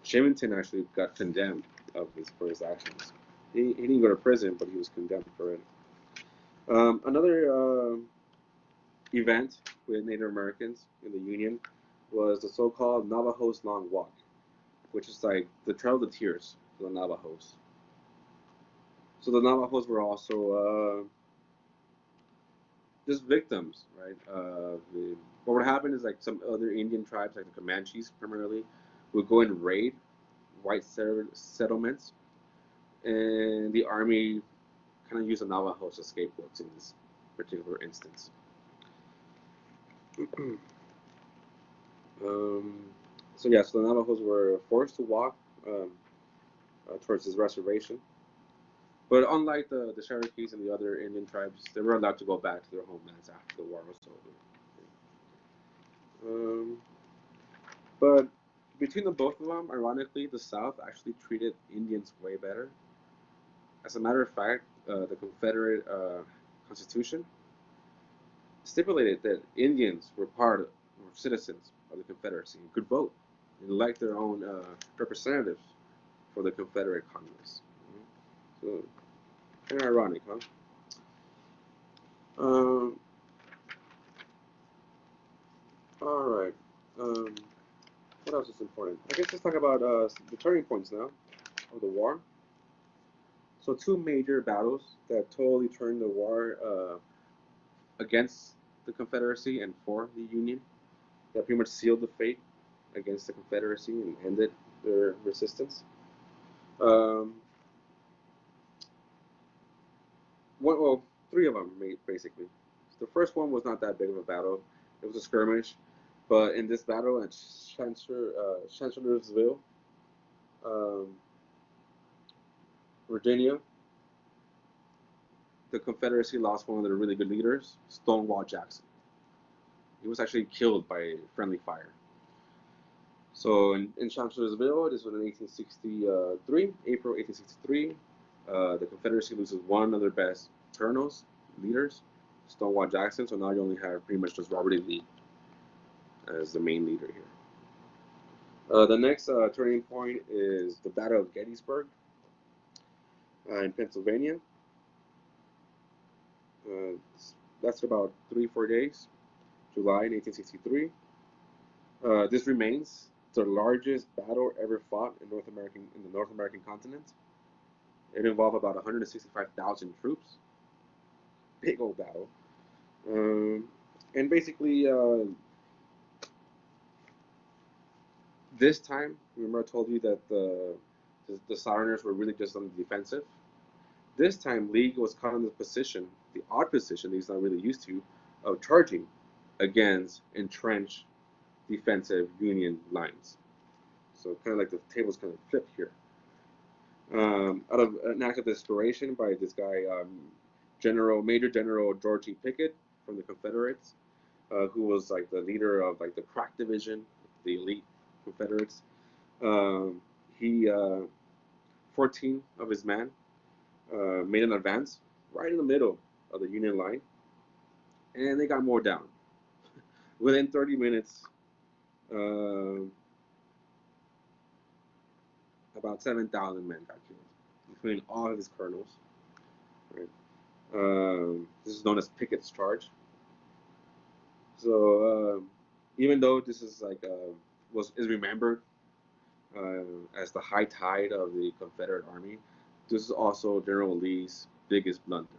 Chivington actually got condemned for his actions. He didn't go to prison, but he was condemned for it. Another event with Native Americans in the Union was the so-called Navajo's Long Walk, which is like the Trail of the Tears for the Navajos. So the Navajos were also just victims, right? What would happen is like some other Indian tribes, like the Comanches primarily, would go and raid white settlements, and the army kind of used the Navajos as scapegoats in this particular instance. So the Navajos were forced to walk towards this reservation, But unlike the Cherokees and the other Indian tribes, they were allowed to go back to their homelands after the war was over. But between the both of them, ironically, the South actually treated Indians way better. As a matter of fact, the Confederate Constitution stipulated that Indians were were citizens of the Confederacy and could vote and elect their own representatives for the Confederate Congress. So, kind of ironic, huh? Um, all right. Um, what else is important? I guess let's talk about the turning points now of the war. So two major battles that totally turned the war against the Confederacy and for the Union, that pretty much sealed the fate against the Confederacy and ended their resistance. Um, well, three of them basically. The first one was not that big of a battle; it was a skirmish. But in this battle at Chancellorsville, um, Virginia, the Confederacy lost one of their really good leaders, Stonewall Jackson. He was actually killed by friendly fire. So in Chancellorsville, this was in 1863, April 1863. The Confederacy loses one of their best colonels, leaders, Stonewall Jackson. So now you only have pretty much just Robert E. Lee as the main leader here. The next turning point is the Battle of Gettysburg in Pennsylvania. Lasted about 3-4 days, July 1863. This remains the largest battle ever fought in the North American continent. It involved about 165,000 troops. Big old battle. And basically, this time, remember I told you that the Southerners were really just on the defensive. This time, Lee was caught in the position, the odd position he's not really used to, of charging against entrenched defensive Union lines. So kind of like the tables kind of flipped here. Out of an act of desperation by this guy, Major General George E. Pickett from the Confederates, who was like the leader of like the crack division, the elite Confederates. He 14 of his men made an advance right in the middle of the Union line, and they got more down. Within 30 minutes, about 7,000 men got killed, including all of his colonels. Right? This is known as Pickett's Charge. So even though this is like is remembered as the high tide of the Confederate Army, this is also General Lee's biggest blunder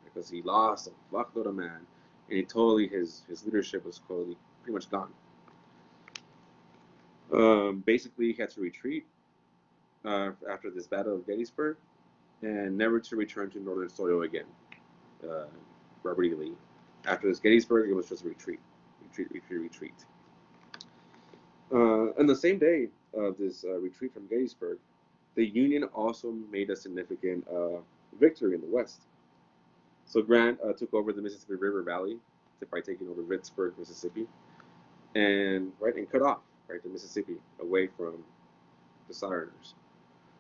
because he lost a fuckload of men, and his leadership was totally pretty much gone. Basically, he had to retreat after this Battle of Gettysburg and never to return to northern soil again. Robert E. Lee. After this Gettysburg, it was just retreat. On the same day of this retreat from Gettysburg, the Union also made a significant victory in the West. So Grant took over the Mississippi River Valley by taking over Vicksburg, Mississippi, and cut off the Mississippi away from the Southerners.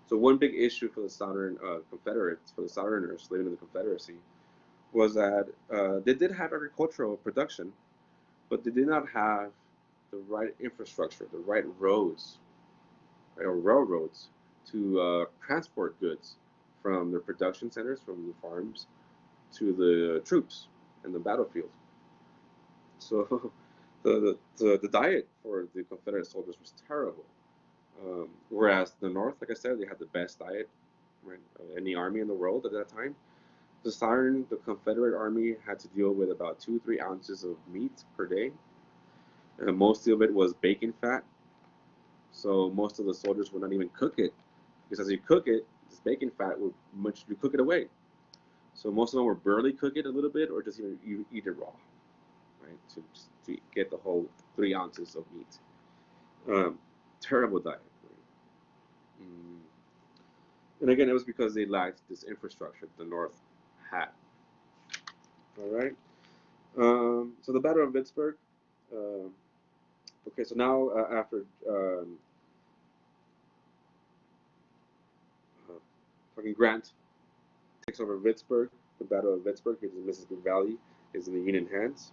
So one big issue for the Southern Confederates, for the Southerners living in the Confederacy, was that they did have agricultural production, but they did not have the right infrastructure, the right roads, or railroads to transport goods from their production centers, from the farms, to the troops in the battlefield. So the diet for the Confederate soldiers was terrible. Whereas the North, like I said, they had the best diet, right? Any army in the world at that time. The Confederate Army had to deal with about 2-3 ounces of meat per day. And most of it was bacon fat. So most of the soldiers would not even cook it, because as you cook it, this bacon fat you cook it away. So most of them would barely cook it a little bit, or just even you eat it raw, right? To get the whole 3 ounces of meat. Terrible diet. And again, it was because they lacked this infrastructure the North had. All right. So the Battle of Vicksburg. Uh, okay, so now after fucking Grant takes over Vicksburg, the Battle of Vicksburg, because the Mississippi Valley is in the Union hands.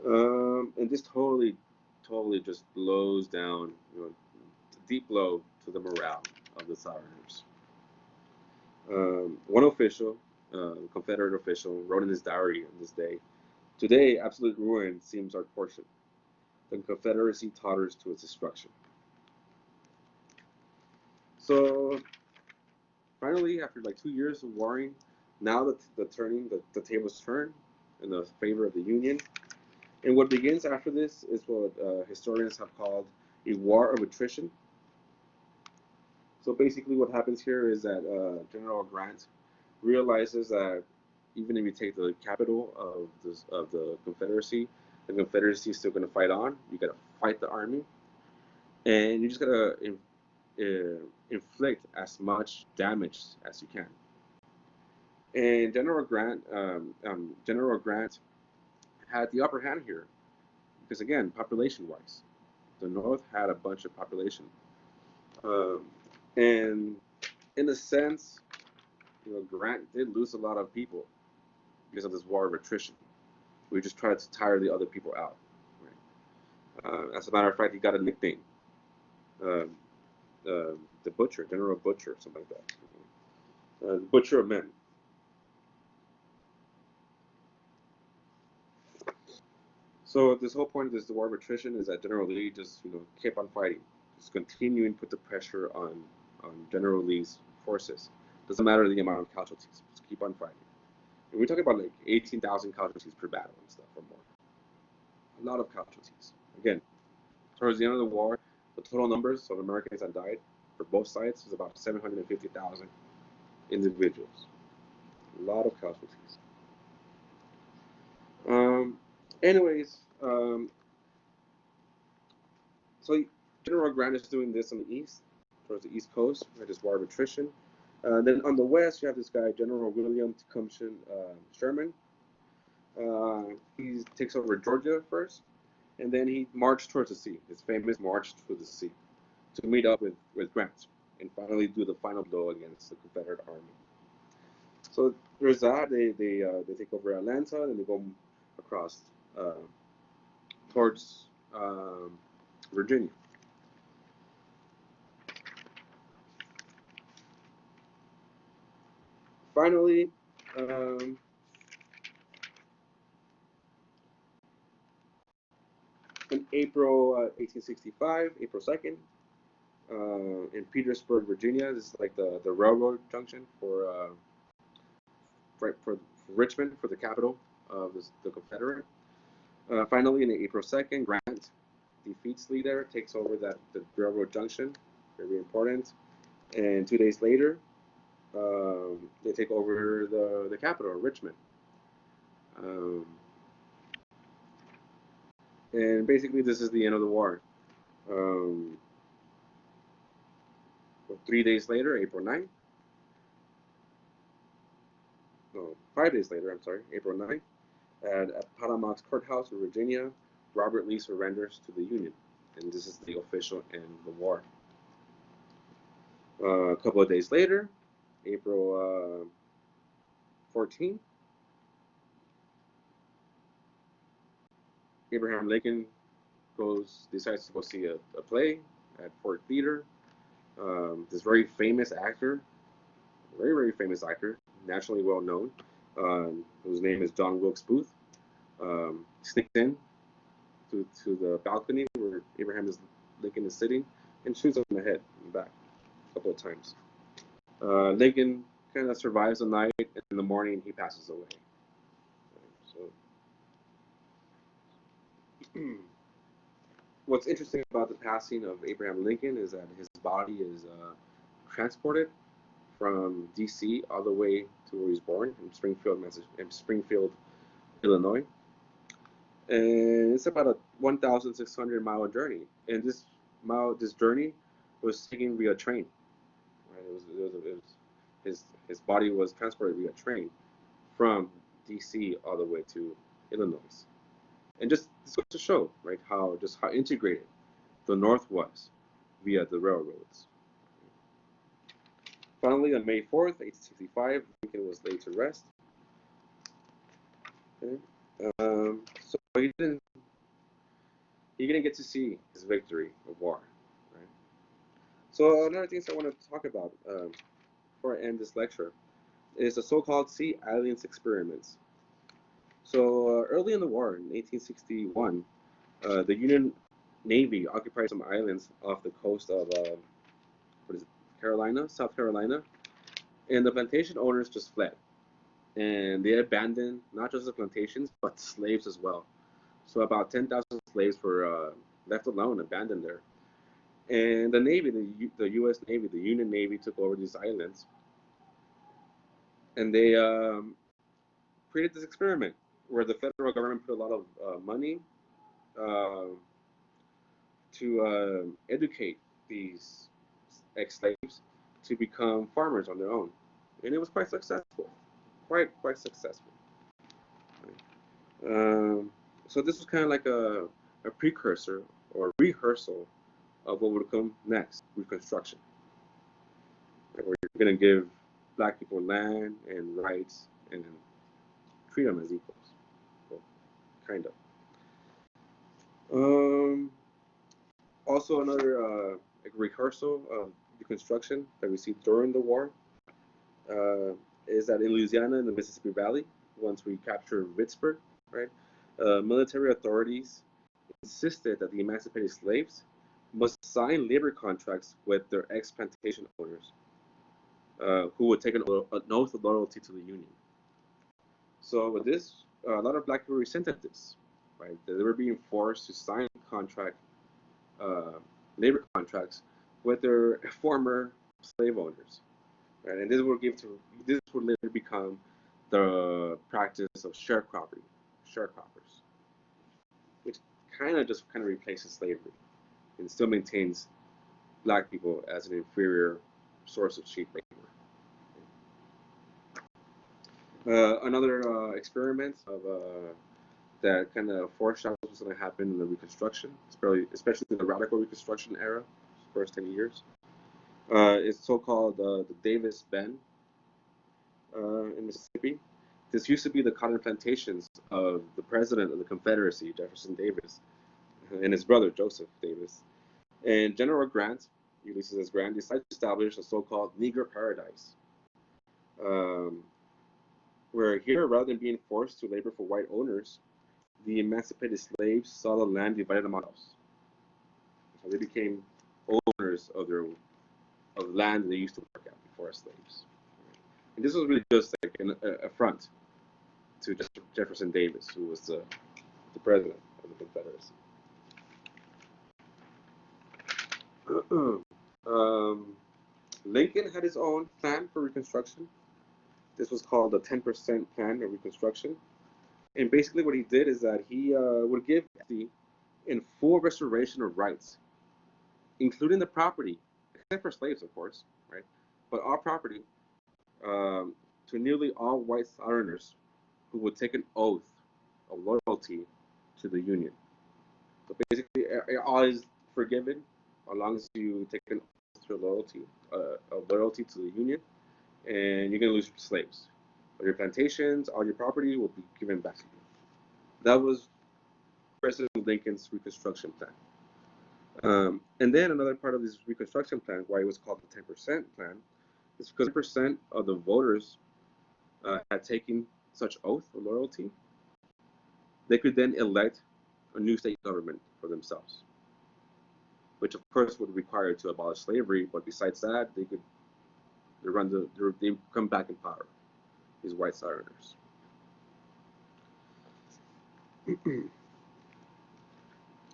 And this totally just blows down, a deep blow to the morale of the Southerners. One official, Confederate official, wrote in his diary on this day, "Today, absolute ruin seems our portion. The Confederacy totters to its destruction." So finally, after like 2 years of warring, now that the tables turn in the favor of the Union. And what begins after this is what historians have called a war of attrition. So basically, what happens here is that General Grant realizes that even if you take the capital of the Confederacy is still going to fight on. You got to fight the army, and you just got to inflict as much damage as you can. And General Grant had the upper hand here because, again, population-wise, the North had a bunch of population, and in a sense, Grant did lose a lot of people because of this war of attrition. We just tried to tire the other people out. Right? As a matter of fact, he got a nickname, the Butcher, General Butcher, something like that. The Butcher of Men. So this whole point of this war of attrition is that General Lee just kept on fighting, just continuing to put the pressure on General Lee's forces. Doesn't matter the amount of casualties, just keep on fighting. And we're talking about like 18,000 casualties per battle and stuff or more. A lot of casualties. Again, towards the end of the war, the total numbers of Americans that died for both sides is about 750,000 individuals. A lot of casualties. Anyways, so General Grant is doing this on the east, towards the East Coast, right, this war of attrition. Then on the west, you have this guy, General William Tecumseh Sherman. He takes over Georgia first, and then he marched towards the sea, his famous march to the sea, to meet up with Grant and finally do the final blow against the Confederate Army. So there's that. They take over Atlanta, and they go across towards Virginia. Finally, in April 1865, April 2nd, in Petersburg, Virginia. This is like the railroad junction for Richmond, for the capital of the Confederate. Finally, in April 2nd, Grant defeats Lee there, takes over the railroad junction, very important. And 2 days later, they take over the capital, Richmond. And basically, this is the end of the war. 3 days later, April 9th. No, 5 days later, I'm sorry, April 9th, at Patamox Courthouse in Virginia, Robert Lee surrenders to the Union. And this is the official end of the war. A couple of days later, April 14th, Abraham Lincoln decides to go see a play at Ford Theater. This very famous actor, very famous actor, nationally well known, whose name is John Wilkes Booth, sneaks in to the balcony where Abraham Lincoln is sitting and shoots him in the head in the back a couple of times. Lincoln kind of survives the night, and in the morning he passes away. So, what's interesting about the passing of Abraham Lincoln is that his body is transported from D.C. all the way to where he was born, in Springfield, Illinois. And it's about a 1,600-mile journey. And this journey was taken via train. Right? His body was transported via train from D.C. all the way to Illinois, and just this goes to show, right, how integrated the North was via the railroads. Finally, on May 4th, 1865, Lincoln was laid to rest. Okay. So he didn't get to see his victory of war. Right? So another thing I want to talk about before I end this lecture is the so-called Sea Islands experiments. So early in the war, in 1861, the Union Navy occupied some islands off the coast of South Carolina, and the plantation owners just fled, and they abandoned not just the plantations but slaves as well. So about 10,000 slaves were left alone, abandoned there. And the Navy, the U.S. Navy, the Union Navy took over these islands, and they created this experiment where the federal government put a lot of money to educate these ex-slaves to become farmers on their own, and it was quite successful, quite successful. So this was kind of like a precursor or rehearsal of what would come next, Reconstruction, like where you're going to give black people land and rights and treat them as equals, well, kind of. Also, another rehearsal of Reconstruction that we see during the war is that in Louisiana, in the Mississippi Valley, once we capture Vicksburg, right, military authorities insisted that the emancipated slaves must sign labor contracts with their ex-plantation owners, who would take an oath of loyalty to the Union. So with this, a lot of black people resented this, right? They were being forced to sign labor contracts with their former slave owners, right? And this would later become the practice of sharecroppers, which kind of replaces slavery and still maintains black people as an inferior source of cheap labor. Another experiment of that kind of foreshadows what's going to happen in the Reconstruction, especially in the Radical Reconstruction era, first 10 years, is so-called the Davis Bend in Mississippi. This used to be the cotton plantations of the president of the Confederacy, Jefferson Davis, and his brother, Joseph Davis. And General Grant, Ulysses S. Grant, decided to establish a so-called Negro Paradise, where here, rather than being forced to labor for white owners, the emancipated slaves saw the land divided among themselves. So they became owners of land they used to work at before as slaves. And this was really just like an affront to Jefferson Davis, who was the president of the Confederacy. Lincoln had his own plan for Reconstruction. This was called the 10% Plan of Reconstruction. And basically what he did is that he would give the in full restoration of rights, including the property, except for slaves, of course, right? But all property to nearly all white Southerners who would take an oath of loyalty to the Union. So basically, all is forgiven as long as you take an oath of loyalty to the Union, and you're going to lose your slaves. But your plantations, all your property will be given back to you. That was President Lincoln's Reconstruction Plan. And then another part of this Reconstruction Plan, why it was called the 10% Plan, is because 10% of the voters had taken such oath of loyalty. They could then elect a new state government for themselves, which of course would require to abolish slavery. But besides that, they come back in power, these white Southerners.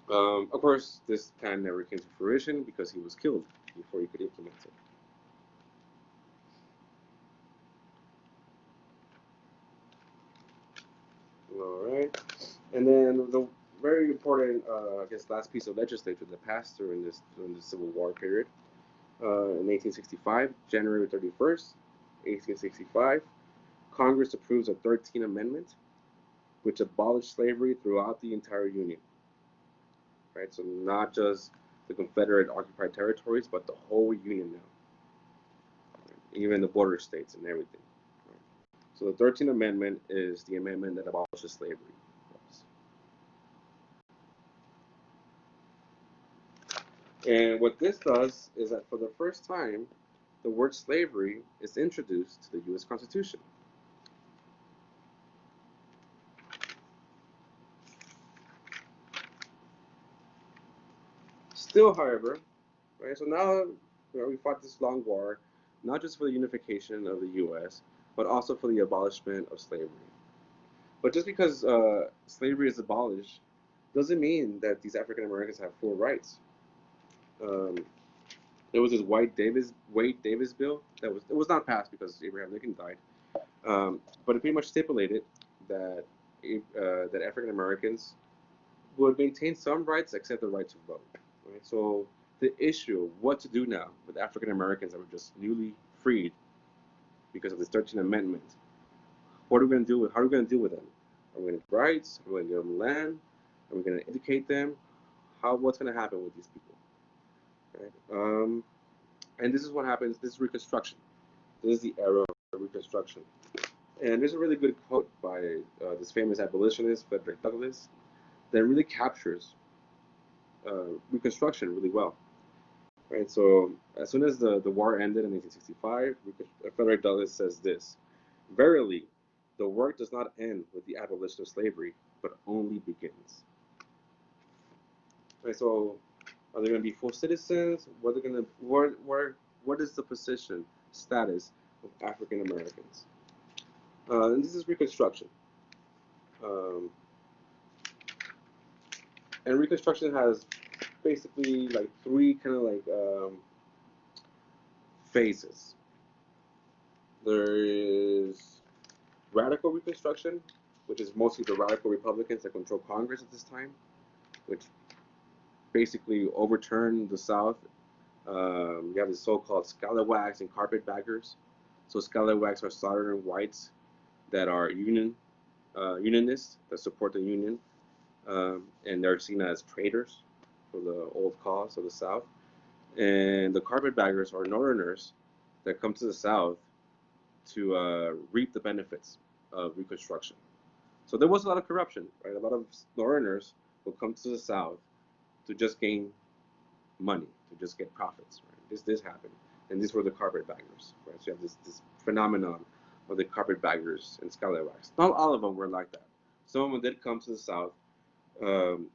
Of course, this plan never came to fruition because he was killed before he could implement it. All right, and then the very important, last piece of legislation that passed during the Civil War period In 1865, January 31st, 1865, Congress approves the 13th Amendment, which abolished slavery throughout the entire Union. Right, so not just the Confederate occupied territories, but the whole Union now, even the border states and everything. So the 13th Amendment is the amendment that abolishes slavery. And what this does is that for the first time, the word slavery is introduced to the U.S. Constitution. Still, however, right, so now we fought this long war, not just for the unification of the U.S., but also for the abolishment of slavery. But just because slavery is abolished doesn't mean that these African Americans have full rights. There was this Wade Davis bill that was not passed because Abraham Lincoln died, but it pretty much stipulated that that African Americans would maintain some rights except the right to vote. Right? So the issue of what to do now with African Americans that were just newly freed because of this 13th Amendment, what are we going to do with? How are we going to deal with them? Are we going to give rights? Are we going to give them land? Are we going to educate them? What's going to happen with these people? Right? And this is what happens. This is Reconstruction. This is the era of Reconstruction. And there's a really good quote by this famous abolitionist, Frederick Douglass, that really captures Reconstruction really well. Right. So as soon as the war ended in 1865, Frederick Douglass says this: "Verily, the work does not end with the abolition of slavery, but only begins." Right. So are they going to be full citizens? What are they going to? What is the position status of African Americans? And this is Reconstruction. And Reconstruction has basically like three kind of like phases. There is radical Reconstruction, which is mostly the radical Republicans that control Congress at this time, which basically overturned the South. You have the so-called scalawags and carpetbaggers. So scalawags are Southern whites that are unionists that support the Union, and they're seen as traitors for the old cause of the South. And the carpetbaggers are Northerners that come to the South to reap the benefits of Reconstruction. So there was a lot of corruption, right? A lot of Northerners will come to the South to just gain money, to just get profits, right? This happened, and these were the carpetbaggers, right? So you have this phenomenon of the carpetbaggers and scalawags. Not all of them were like that. Some of them did come to the South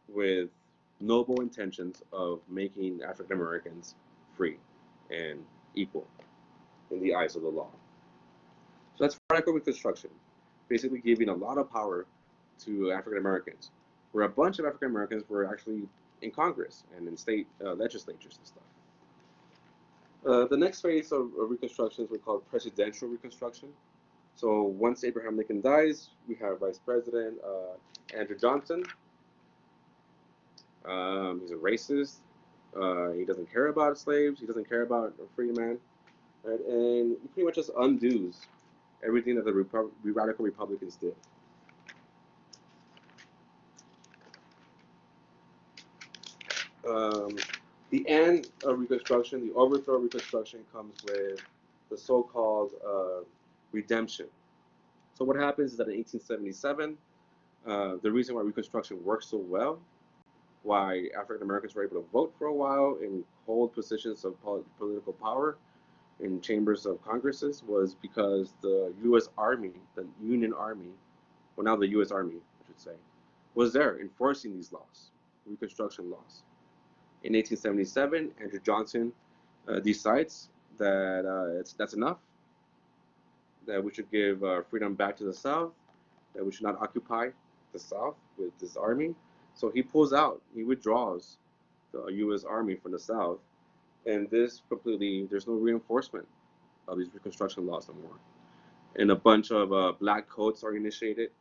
with noble intentions of making African Americans free and equal in the eyes of the law. So that's radical Reconstruction, basically giving a lot of power to African Americans, where a bunch of African Americans were actually in Congress and in state legislatures and stuff. The next phase of Reconstruction is what we call presidential Reconstruction. So once Abraham Lincoln dies, we have Vice President Andrew Johnson. He's a racist. He doesn't care about slaves. He doesn't care about a free man. Right? And he pretty much just undoes everything that the radical Republicans did. The end of Reconstruction, the overthrow of Reconstruction, comes with the so-called redemption. So what happens is that in 1877, the reason why Reconstruction worked so well, why African Americans were able to vote for a while and hold positions of political power in chambers of Congresses, was because the U.S. Army, the Union Army, well now the U.S. Army, I should say, was there enforcing these laws, Reconstruction laws. In 1877, Andrew Johnson decides that that's enough, that we should give freedom back to the South, that we should not occupy the South with this army. So he pulls out, he withdraws the U.S. Army from the South, and this completely, there's no reinforcement of these Reconstruction laws no more. And a bunch of black codes are initiated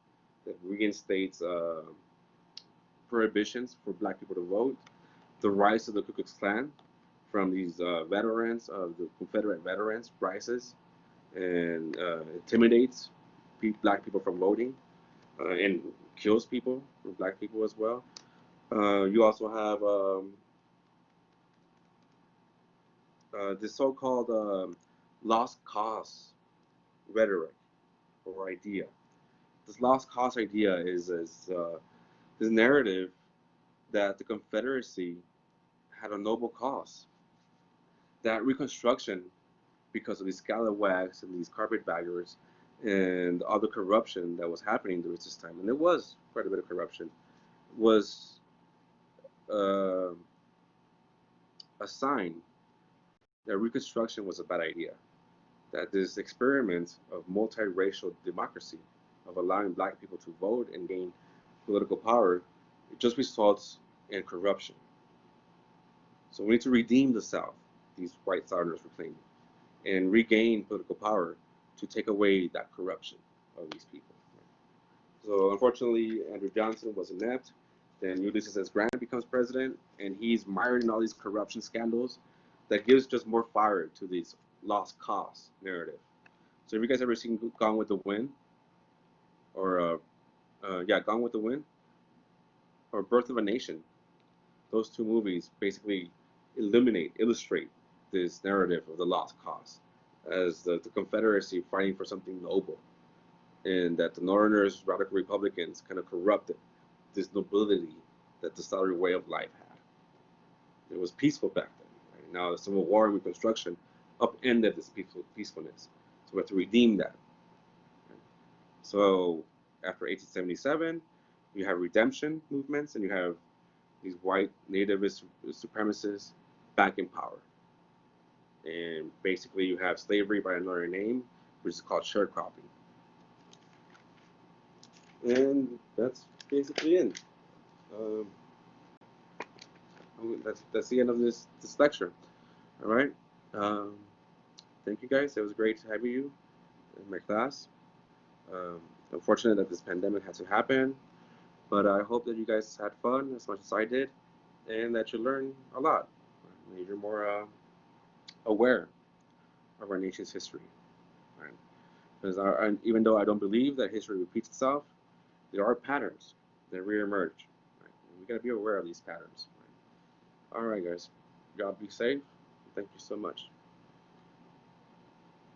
that reinstates prohibitions for black people to vote, the rise of the Ku Klux Klan from these veterans of the Confederate veterans, Bryce's, and intimidates black people from voting and kills people, black people as well. You also have this so-called lost cause rhetoric or idea. This lost cause idea is this narrative that the Confederacy had a noble cause, that Reconstruction, because of these scalawags and these carpetbaggers and all the corruption that was happening during this time, and there was quite a bit of corruption, was uh, a sign that Reconstruction was a bad idea. That this experiment of multiracial democracy, of allowing black people to vote and gain political power, it just results in corruption. So we need to redeem the South, these white Southerners were claiming, and regain political power to take away that corruption of these people. So unfortunately, Andrew Johnson was inept. Then Ulysses S. Grant becomes president, and he's mired in all these corruption scandals that gives just more fire to this lost cause narrative. So have you guys ever seen Gone with the Wind? Or, yeah, Gone with the Wind? Or Birth of a Nation? Those two movies basically illustrate this narrative of the lost cause as the Confederacy fighting for something noble, and that the Northerners, radical Republicans, kind of corrupted this nobility that the Southern way of life had. It was peaceful back then. Right? Now the Civil War and Reconstruction upended this peacefulness. So we have to redeem that. Right? So after 1877, you have redemption movements, and you have these white nativist supremacists back in power. And basically you have slavery by another name, which is called sharecropping. And that's basically it. Um, that's the end of this lecture. All right. Um, thank you guys. It was great to have you in my class. Um, Unfortunate that this pandemic had to happen, but I hope that you guys had fun as much as I did, and that you learned a lot. That you're more aware of our nation's history. Right? Because even though I don't believe that history repeats itself, there are patterns that reemerge. Right? We got to be aware of these patterns. Right? All right, guys. Y'all be safe. Thank you so much.